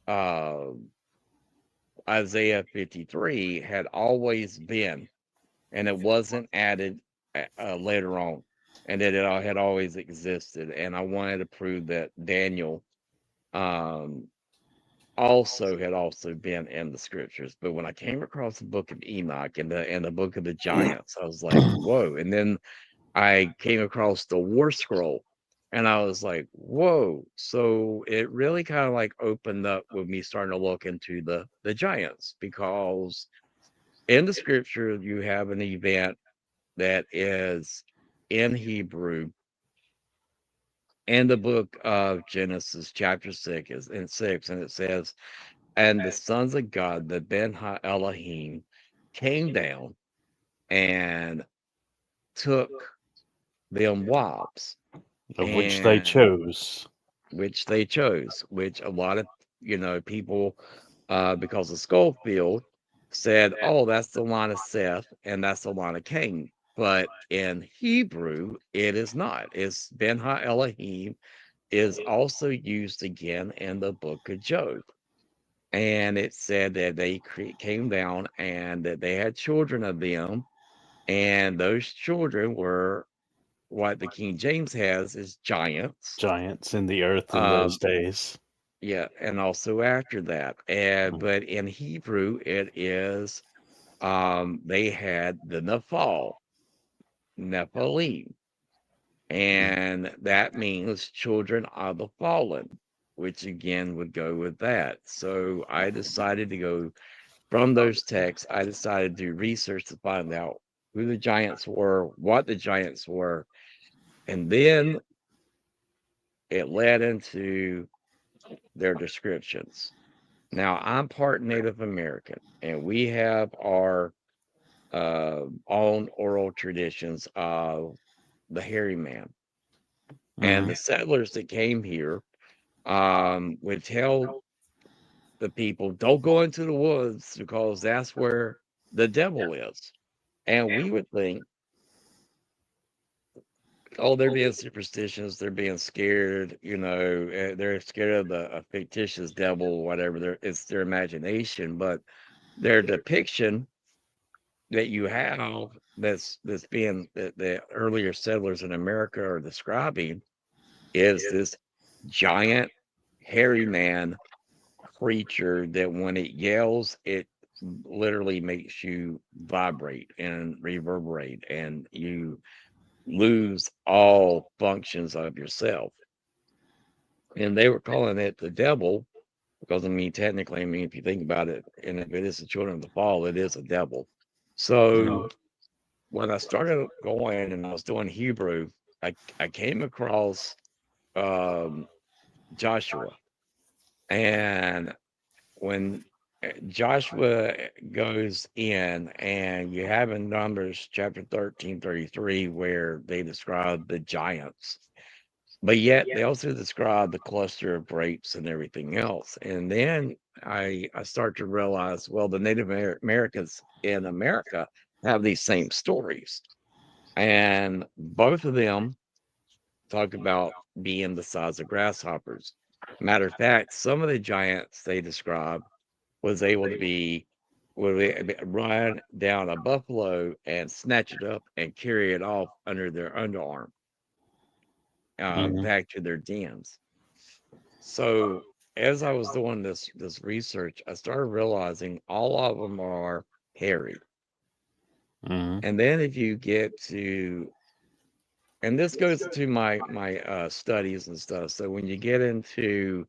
uh, Isaiah 53 had always been, and it wasn't added later on, and that it had always existed. And I wanted to prove that Daniel um, also had also been in the scriptures. But when I came across the Book of Enoch and the Book of the Giants, I was like, whoa. And then I came across the War Scroll, and I was like, whoa. So it really kind of like opened up with me starting to look into the giants, because in the scripture you have an event that is in Hebrew in the book of Genesis, chapter 6, and it says, and the sons of God, the Ben Ha Elohim, came down and took them wives, Of which they and chose. which they chose, which a lot of people, because of Schofield, said, "Oh, that's the line of Seth, and that's the line of Cain." But in Hebrew, it is not. It's Ben Ha Elohim is also used again in the book of Job. And it said that they came down and that they had children of them, and those children were what the King James has is giants. Giants in the earth in those Um, days. yeah, and also after that, and but in Hebrew it is they had the Nephilim, and that means children of the fallen, which again would go with that. So I decided to go from those texts. I decided to do research to find out who the giants were, what the giants were, and then it led into their descriptions. Now, I'm part Native American, and we have our own oral traditions of the hairy man. And Mhm. the settlers that came here would tell the people, don't go into the woods because that's where the devil is. And we would think, oh, they're being superstitious, they're being scared, they're scared of a fictitious devil or whatever. It's their imagination, but their depiction that you have that's being that the earlier settlers in America are describing is this giant hairy man creature that when it yells, it literally makes you vibrate and reverberate, and you lose all functions of yourself. And they were calling it the devil because, I mean, technically, I mean, if you think about it, and if it is the children of the fall, it is a devil. So when I started going and I was doing Hebrew, I came across um, Joshua. And when Joshua goes in, and you have in Numbers chapter 13:33 where they describe the giants, but yet they also describe the cluster of grapes and everything else. And then I start to realize, well, the Native Americans in America have these same stories, and both of them talk about being the size of grasshoppers. Matter of fact, some of the giants they describe was able to be would run down a buffalo and snatch it up and carry it off under their underarm, Mhm. back to their dens. So as I was doing this research, I started realizing all of them are hairy. Mhm. And then if you get to, and this goes to my studies and stuff. So when you get into,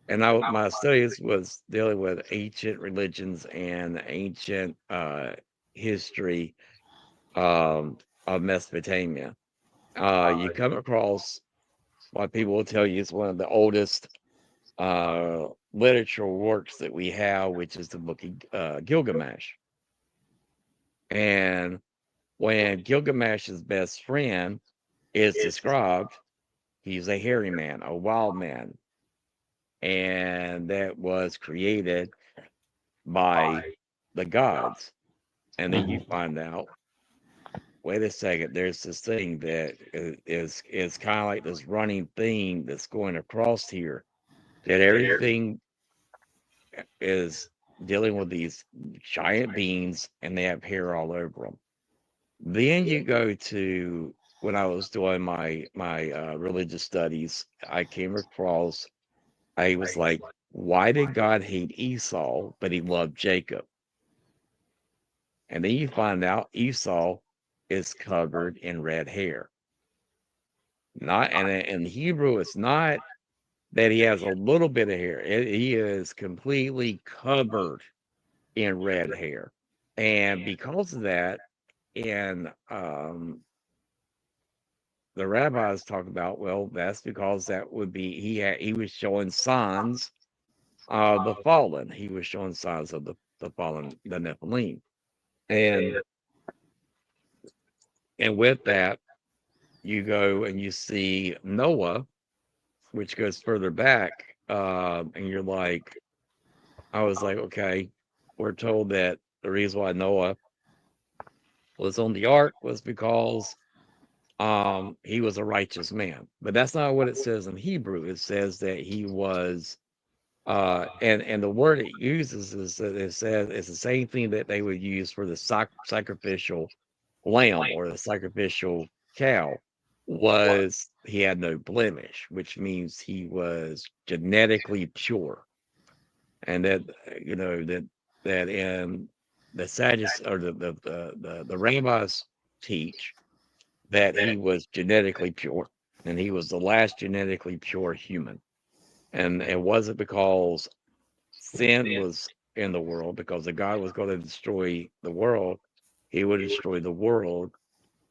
and my studies was dealing with ancient religions and ancient history of Mesopotamia. You come across what people will tell you is one of the oldest literature works that we have, which is the book of Gilgamesh. And when Gilgamesh's best friend is described, he's a hairy man, a wild man, and that was created by the gods. And then you Mhm. find out, wait a second, there's this thing that is kind of like this running theme that's going across here, that everything is dealing with these giant beings and they have hair all over them. Then you go to, when I was doing my religious studies, I came across, I was like, why did God hate Esau, but he loved Jacob? And then you find out Esau is covered in red hair. Not, and in Hebrew, it's not that he has a little bit of hair. He is completely covered in red hair. And because of that, and the rabbis talk about, well, that's because that would be he was showing signs of the fallen. He was showing signs of the fallen, the Nephilim. And with that, you go and you see Noah, which goes further back, and you're like, I was like, okay, we're told that the reason why Noah was on the ark was because he was a righteous man. But that's not what it says in Hebrew. It says that he was and the word it uses is that it says it's the same thing that they would use for the sacrificial lamb or the sacrificial cow, was he had no blemish, which means he was genetically pure. And that that in the Sadducees or the rabbis teach that he was genetically pure, and he was the last genetically pure human. And it wasn't because sin was in the world, because the God was going to destroy the world. He would destroy the world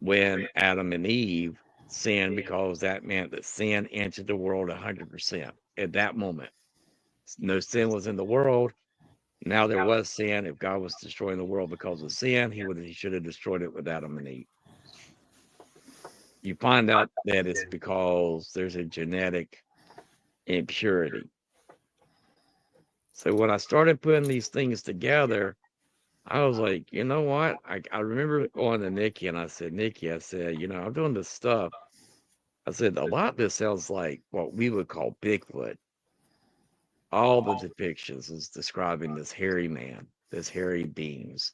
when Adam and Eve sinned, because that meant that sin entered the world 100% at that moment. No sin was in the world. Now there was sin. If God was destroying the world because of sin, he should have destroyed it with Adam and Eve. You find out that it's because there's a genetic impurity. So when I started putting these things together, I was like, you know what? I remember going to Nikki and I said, Nikki, I said, I'm doing this stuff. I said, a lot of this sounds like what we would call Bigfoot. All the depictions is describing this hairy man, this hairy beings,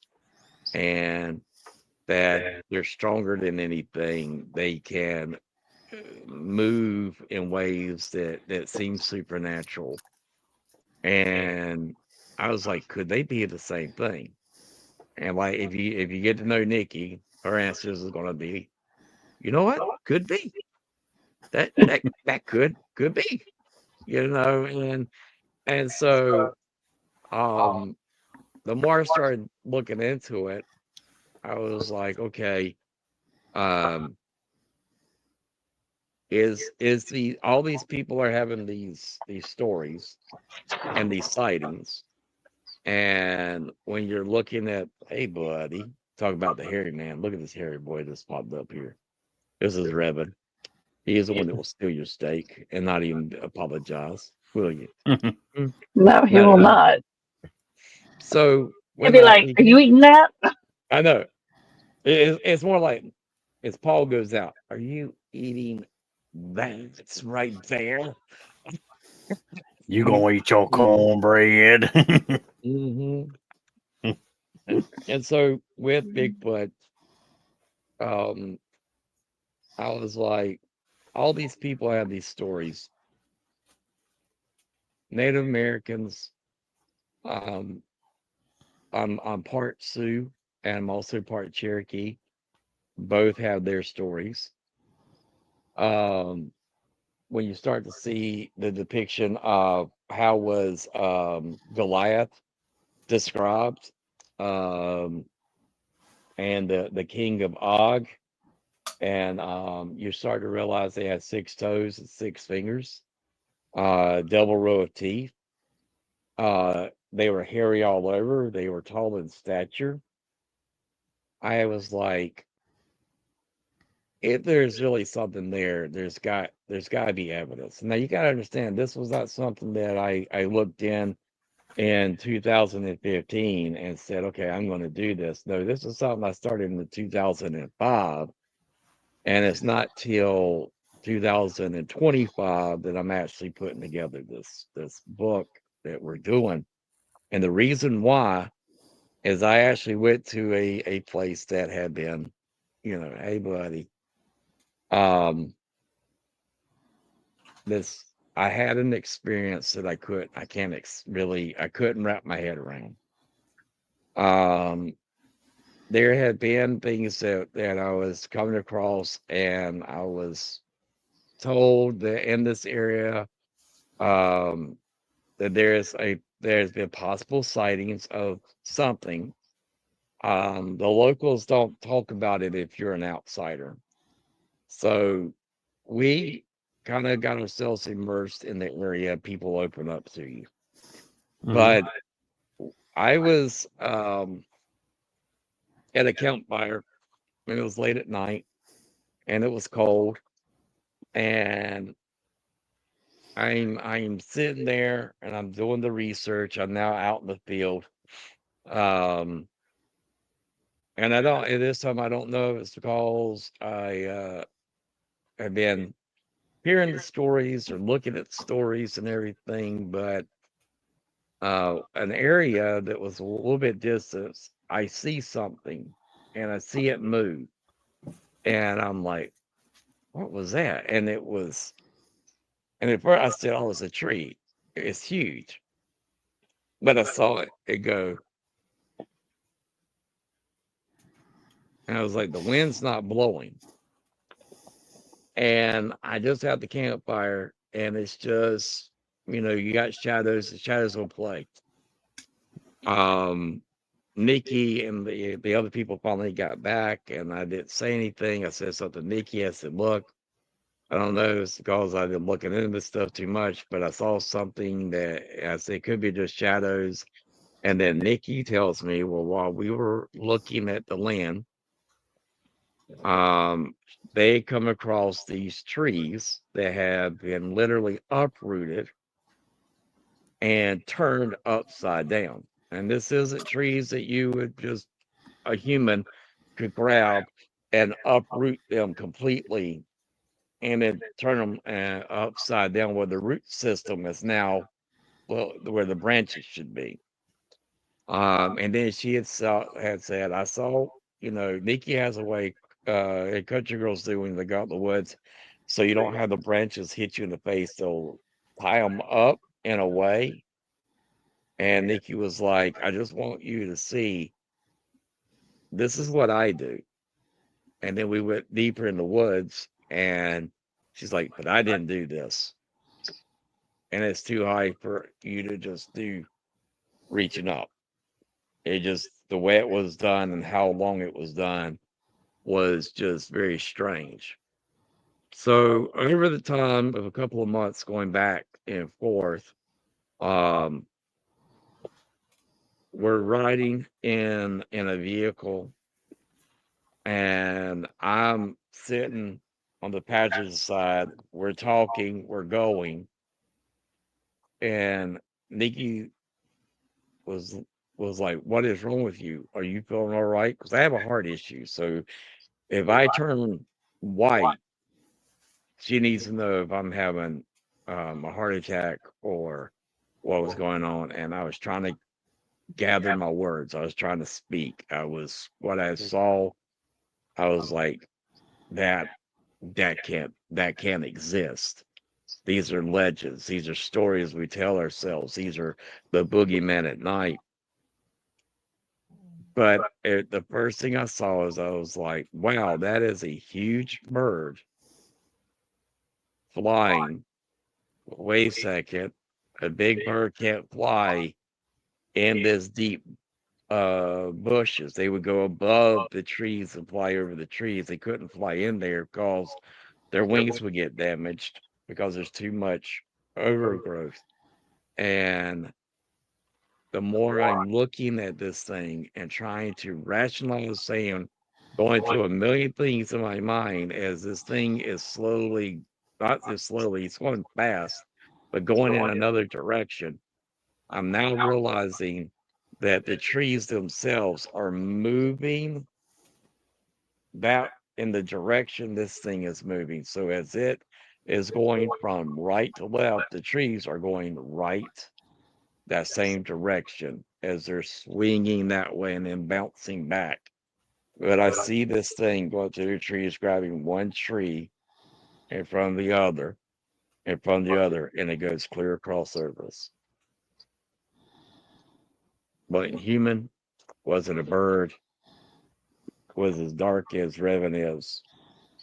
and that they're stronger than anything. They can move in ways that seem supernatural. And I was like, could they be the same thing? And like, if you get to know Nikki, her answers is going to be, you know what, could be that could be, and so the more I started looking into it, I was like, okay, um, is all these people are having these stories and these sightings, and when you're looking at, hey buddy, talk about the hairy man. Look at this hairy boy that's popped up here. This is Revan. He is the one that will steal your steak and not even apologize, will you? No, he Not will at all. not. So He'll when be like, "Are you eating that?" I know it's more like as Paul goes out, are you eating that? It's right there. You gonna eat your cornbread? Mm-hmm. And so with Bigfoot, um, I was like, all these people have these stories. Native Americans, um, I'm part Sioux and I'm also part Cherokee. Both have their stories. Um, when you start to see the depiction of how was Goliath described, um, and the king of Og, and you start to realize they had 6 toes and 6 fingers, double row of teeth. They were hairy all over. They were tall in stature. I was like, if there's really something there, there's got to be evidence. Now you got to understand, this was not something that I looked in 2015 and said, okay, I'm going to do this. No, this is something I started in 2005, and it's not till 2025 that I'm actually putting together this book that we're doing. And the reason why is I actually went to a place that had been, hey buddy, um, this I had an experience that I can't really I couldn't wrap my head around. Um, there had been things that I was coming across, and I was told that in this area, um, that there's been possible sightings of something. The locals don't talk about it if you're an outsider. So we kind of got ourselves immersed in the area. People open up to you. But I was at a campfire, and it was late at night, and it was cold, and I'm sitting there and I'm doing the research. I'm now out in the field. Um and I don't at this time I don't know if it's because I have been hearing the stories or looking at stories and everything, but an area that was a little bit distant, I see something and I see it move. And I'm like, what was that? And at first I said, oh, it's a tree. It's huge. But I saw it go. And I was like, the wind's not blowing. And I just had the campfire, and it's just, you got shadows, the shadows will play. Nikki and the other people finally got back, and I didn't say anything. I said something to Nikki. I said, look, I don't know if it's because I've been looking into this stuff too much, but I saw something that I said could be just shadows. And then Nikki tells me, well, while we were looking at the land, they come across these trees that have been literally uprooted and turned upside down. And this isn't trees that you would just a human could grab and uproot them completely and then turn them upside down where the root system is now, well, where the branches should be. And then she had said, I saw, Nikki has a way, country girls do when they go out in the woods, so you don't have the branches hit you in the face. They'll tie them up in a way. And Nikki was like, I just want you to see, this is what I do. And then we went deeper in the woods, and she's like, but I didn't do this. And it's too high for you to just do reaching up. It just, the way it was done and how long it was done was just very strange. So over the time of a couple of months going back and forth, um, we're riding in a vehicle, and I'm sitting on the passenger side. We're talking, we're going, and Nikki was was like, "What is wrong with you? Are you feeling all right?" Because I have a heart issue. So if I turn white, she needs to know if I'm having a heart attack or what was going on. And I was trying to gather my words. I was trying to speak. I was what I saw. I was like, that that can't exist. These are legends. These are stories we tell ourselves. These are the boogeyman at night. But the first thing I saw is I was like, wow, that is a huge bird flying. Wait a second. A big bird can't fly in this deep bushes. They would go above the trees and fly over the trees. They couldn't fly in there because their wings would get damaged because there's too much overgrowth. And the more I'm looking at this thing and trying to rationalize, saying, going through a million things in my mind as this thing is slowly, not just slowly, it's going fast, but going in another direction. I'm now realizing that the trees themselves are moving that in the direction this thing is moving. So as it is going from right to left, the trees are going right that same direction as they're swinging that way and then bouncing back. But I see this thing going through the trees, grabbing one tree in front of the other, in front of the other, and it goes clear across over us. Wasn't human, wasn't a bird, was as dark as Revan is.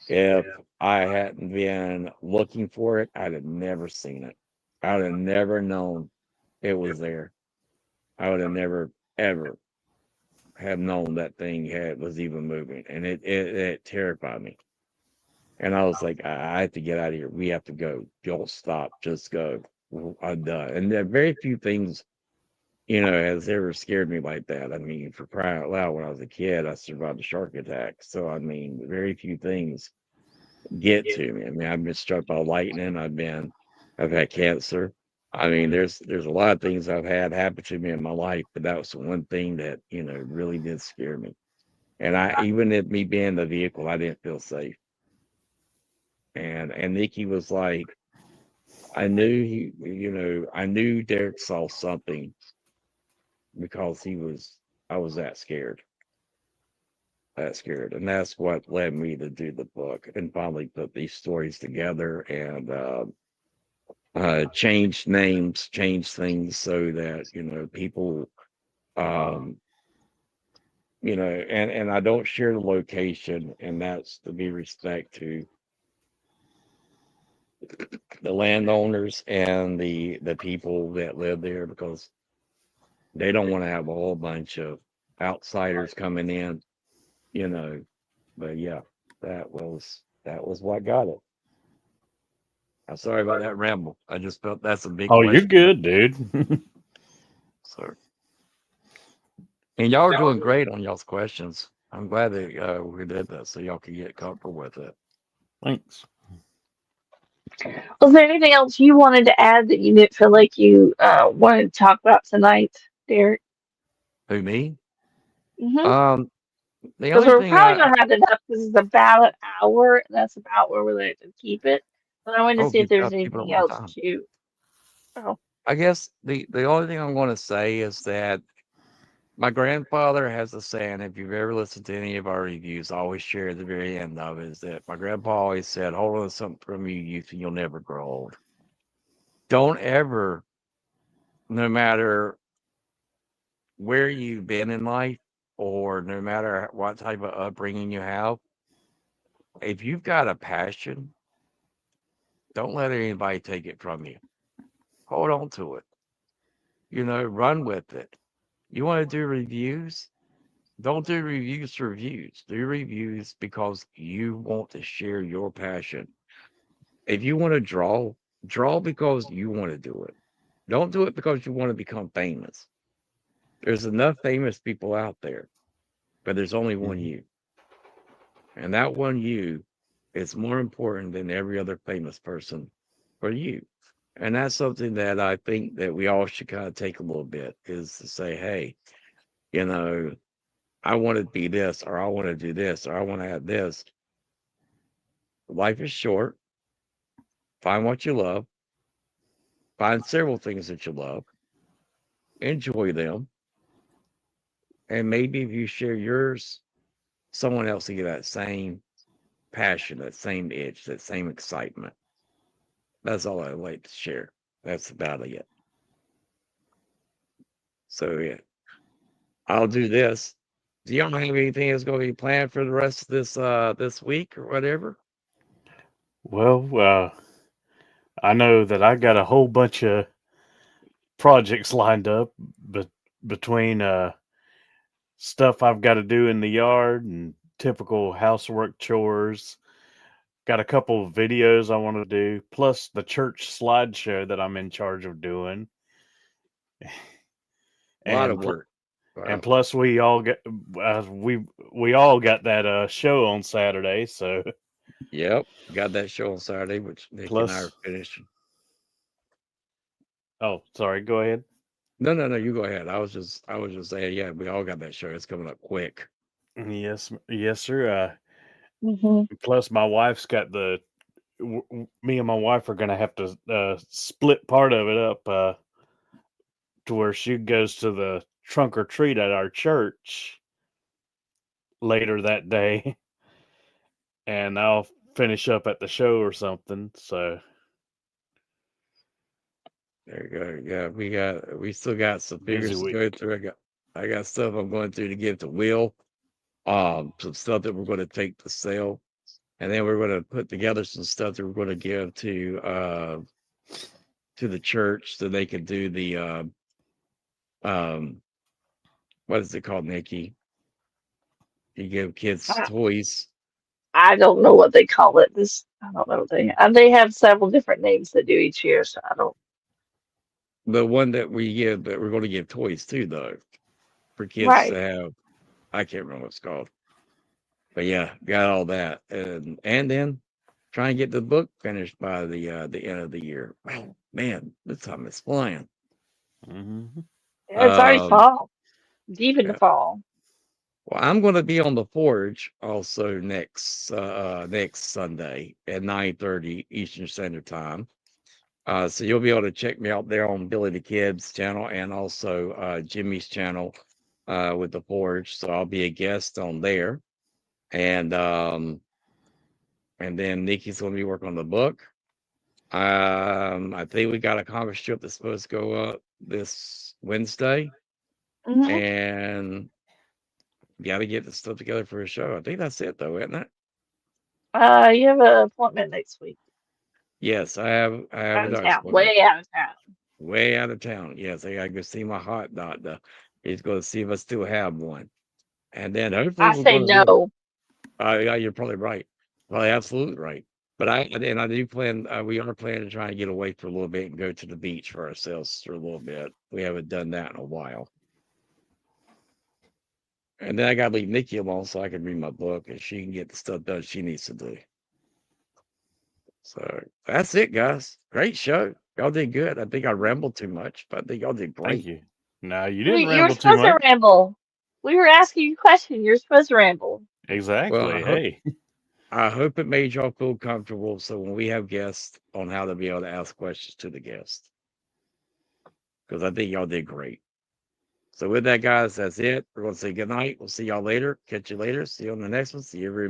If I hadn't been looking for it, I'd have never seen it. I would have never known it was there. I would have never, ever have known that thing was even moving, and it terrified me. And I was like, I have to get out of here. We have to go. Don't stop. Just go. I'm done. And there are very few things, has ever scared me like that. I mean, for crying out loud, when I was a kid, I survived a shark attack. So I mean, very few things get to me. I mean, I've been struck by lightning. I've had cancer. I mean, there's a lot of things I've had happen to me in my life, but that was the one thing that really did scare me. And even at me being in the vehicle, I didn't feel safe. And Nikki was like, I knew Derek saw something because I was that scared. And that's what led me to do the book and finally put these stories together and, change names, change things so that, people, um, and I don't share the location, and that's to be respect to the landowners and the people that live there because they don't want to have a whole bunch of outsiders coming in, you know. But yeah, that was what got it. I'm sorry about that ramble. I just felt that's a big Oh, you're question. good, dude. So, and y'all are doing great on y'all's questions. I'm glad that we did that so y'all can get comfortable with it. Thanks. Was there anything else you wanted to add that you didn't feel like you wanted to talk about tonight, Derek? Who, me? Because Um, the only we're thing probably gonna have it up because it's about an hour, and that's about where we're going to keep it. But I wanted to see if there's I'll keep it on anything my else time. too. Oh, I guess the only thing I'm going to say is that my grandfather has a saying. If you've ever listened to any of our reviews, I always share at the very end of it, is that my grandpa always said, "Hold on to something from your youth, and you'll never grow old." Don't ever, no matter where you've been in life, or no matter what type of upbringing you have, if you've got a passion, don't let anybody take it from you. Hold on to it. Run with it. You want to do reviews? Don't do reviews for reviews. Do reviews because you want to share your passion. if you want to draw because you want to do it. Don't do it because you want to become famous. There's enough famous people out there, but there's only one Mhm. you. And that one you is more important than every other famous person for you. And that's something that I think that we all should kind of take a little bit is to say, hey, you know, I want to be this, or I want to do this, or I want to have this. Life is short. Find what you love. Find several things that you love. Enjoy them. And maybe if you share yours, someone else will get that same passion, that same itch, that same excitement. That's all I'd like to share. That's about it. So yeah, I'll do this. Do y'all have anything that's going to be planned for the rest of this week or whatever? Well, I know that I got a whole bunch of projects lined up, but between stuff I've got to do in the yard and typical housework chores, got a couple of videos I want to do, plus the church slideshow that I'm in charge of doing, A lot of and work. and Wow. plus we all got we all got that show on Saturday, so Yep. Got that show on Saturday, which Nick and I are plus finishing. oh sorry, go ahead. No, no, no. You go ahead. I was just saying, yeah, we all got that show. It's coming up quick. Yes, sir. Hmm. Plus my wife's got me and my wife are gonna have to split part of it up to where she goes to the trunk or treat at our church later that day, and I'll finish up at the show or something. So There you go. Yeah, we still got some busy figures to go week. through. I got stuff I'm going through to give to Will. Some stuff that we're going to take to sale, and then we're going to put together some stuff that we're going to give to the church so they can do the um what is it called, Nikki? You give kids I, toys. I don't know what they call it. This I don't know what they have several different names they do each year, so I don't. The one that we give that we're going to give toys to though for kids to Right. have. I can't remember what it's called. But yeah, got all that. And then try and get the book finished by the end of the year. Wow, man, this time is flying. Hmm. Yeah, it's already Um fall, deep in the yeah. fall. Well, I'm going to be on the Forge also next Sunday at 9:30 Eastern Standard Time. So you'll be able to check me out there on Billy the Kid's channel and also Jimmy's channel with the Forge. So I'll be a guest on there, and then Nikki's going to be working on the book. I think we got a conference trip that's supposed to go up this Wednesday, Hmm. and got to get the stuff together for a show. I think that's it, though, isn't it? You have an appointment next week. Yes, I have a Out of doctor's town, appointment. way out of town. Way out of town. Yes, I gotta go see my heart doctor. He's going to see if I still have one, and then hopefully I we're say going to be. no. Yeah, you're probably right. Probably absolutely right. But I do plan. We are planning to try and get away for a little bit and go to the beach for ourselves for a little bit. We haven't done that in a while. And then I got to leave Nikki alone so I can read my book and she can get the stuff done she needs to do. So that's it, guys. Great show. Y'all did good. I think I rambled too much, but I think y'all did Thank great. you. No, you didn't You were ramble too supposed to much. ramble. We were asking you a question. You're supposed to ramble. Well, Exactly. Hey, I hope it made y'all feel comfortable. So when we have guests on how to be able to ask questions to the guests, because I think y'all did great. So with that, guys, that's it. We're going to say good night. We'll see y'all later. Catch you later. See you on the next one. See you every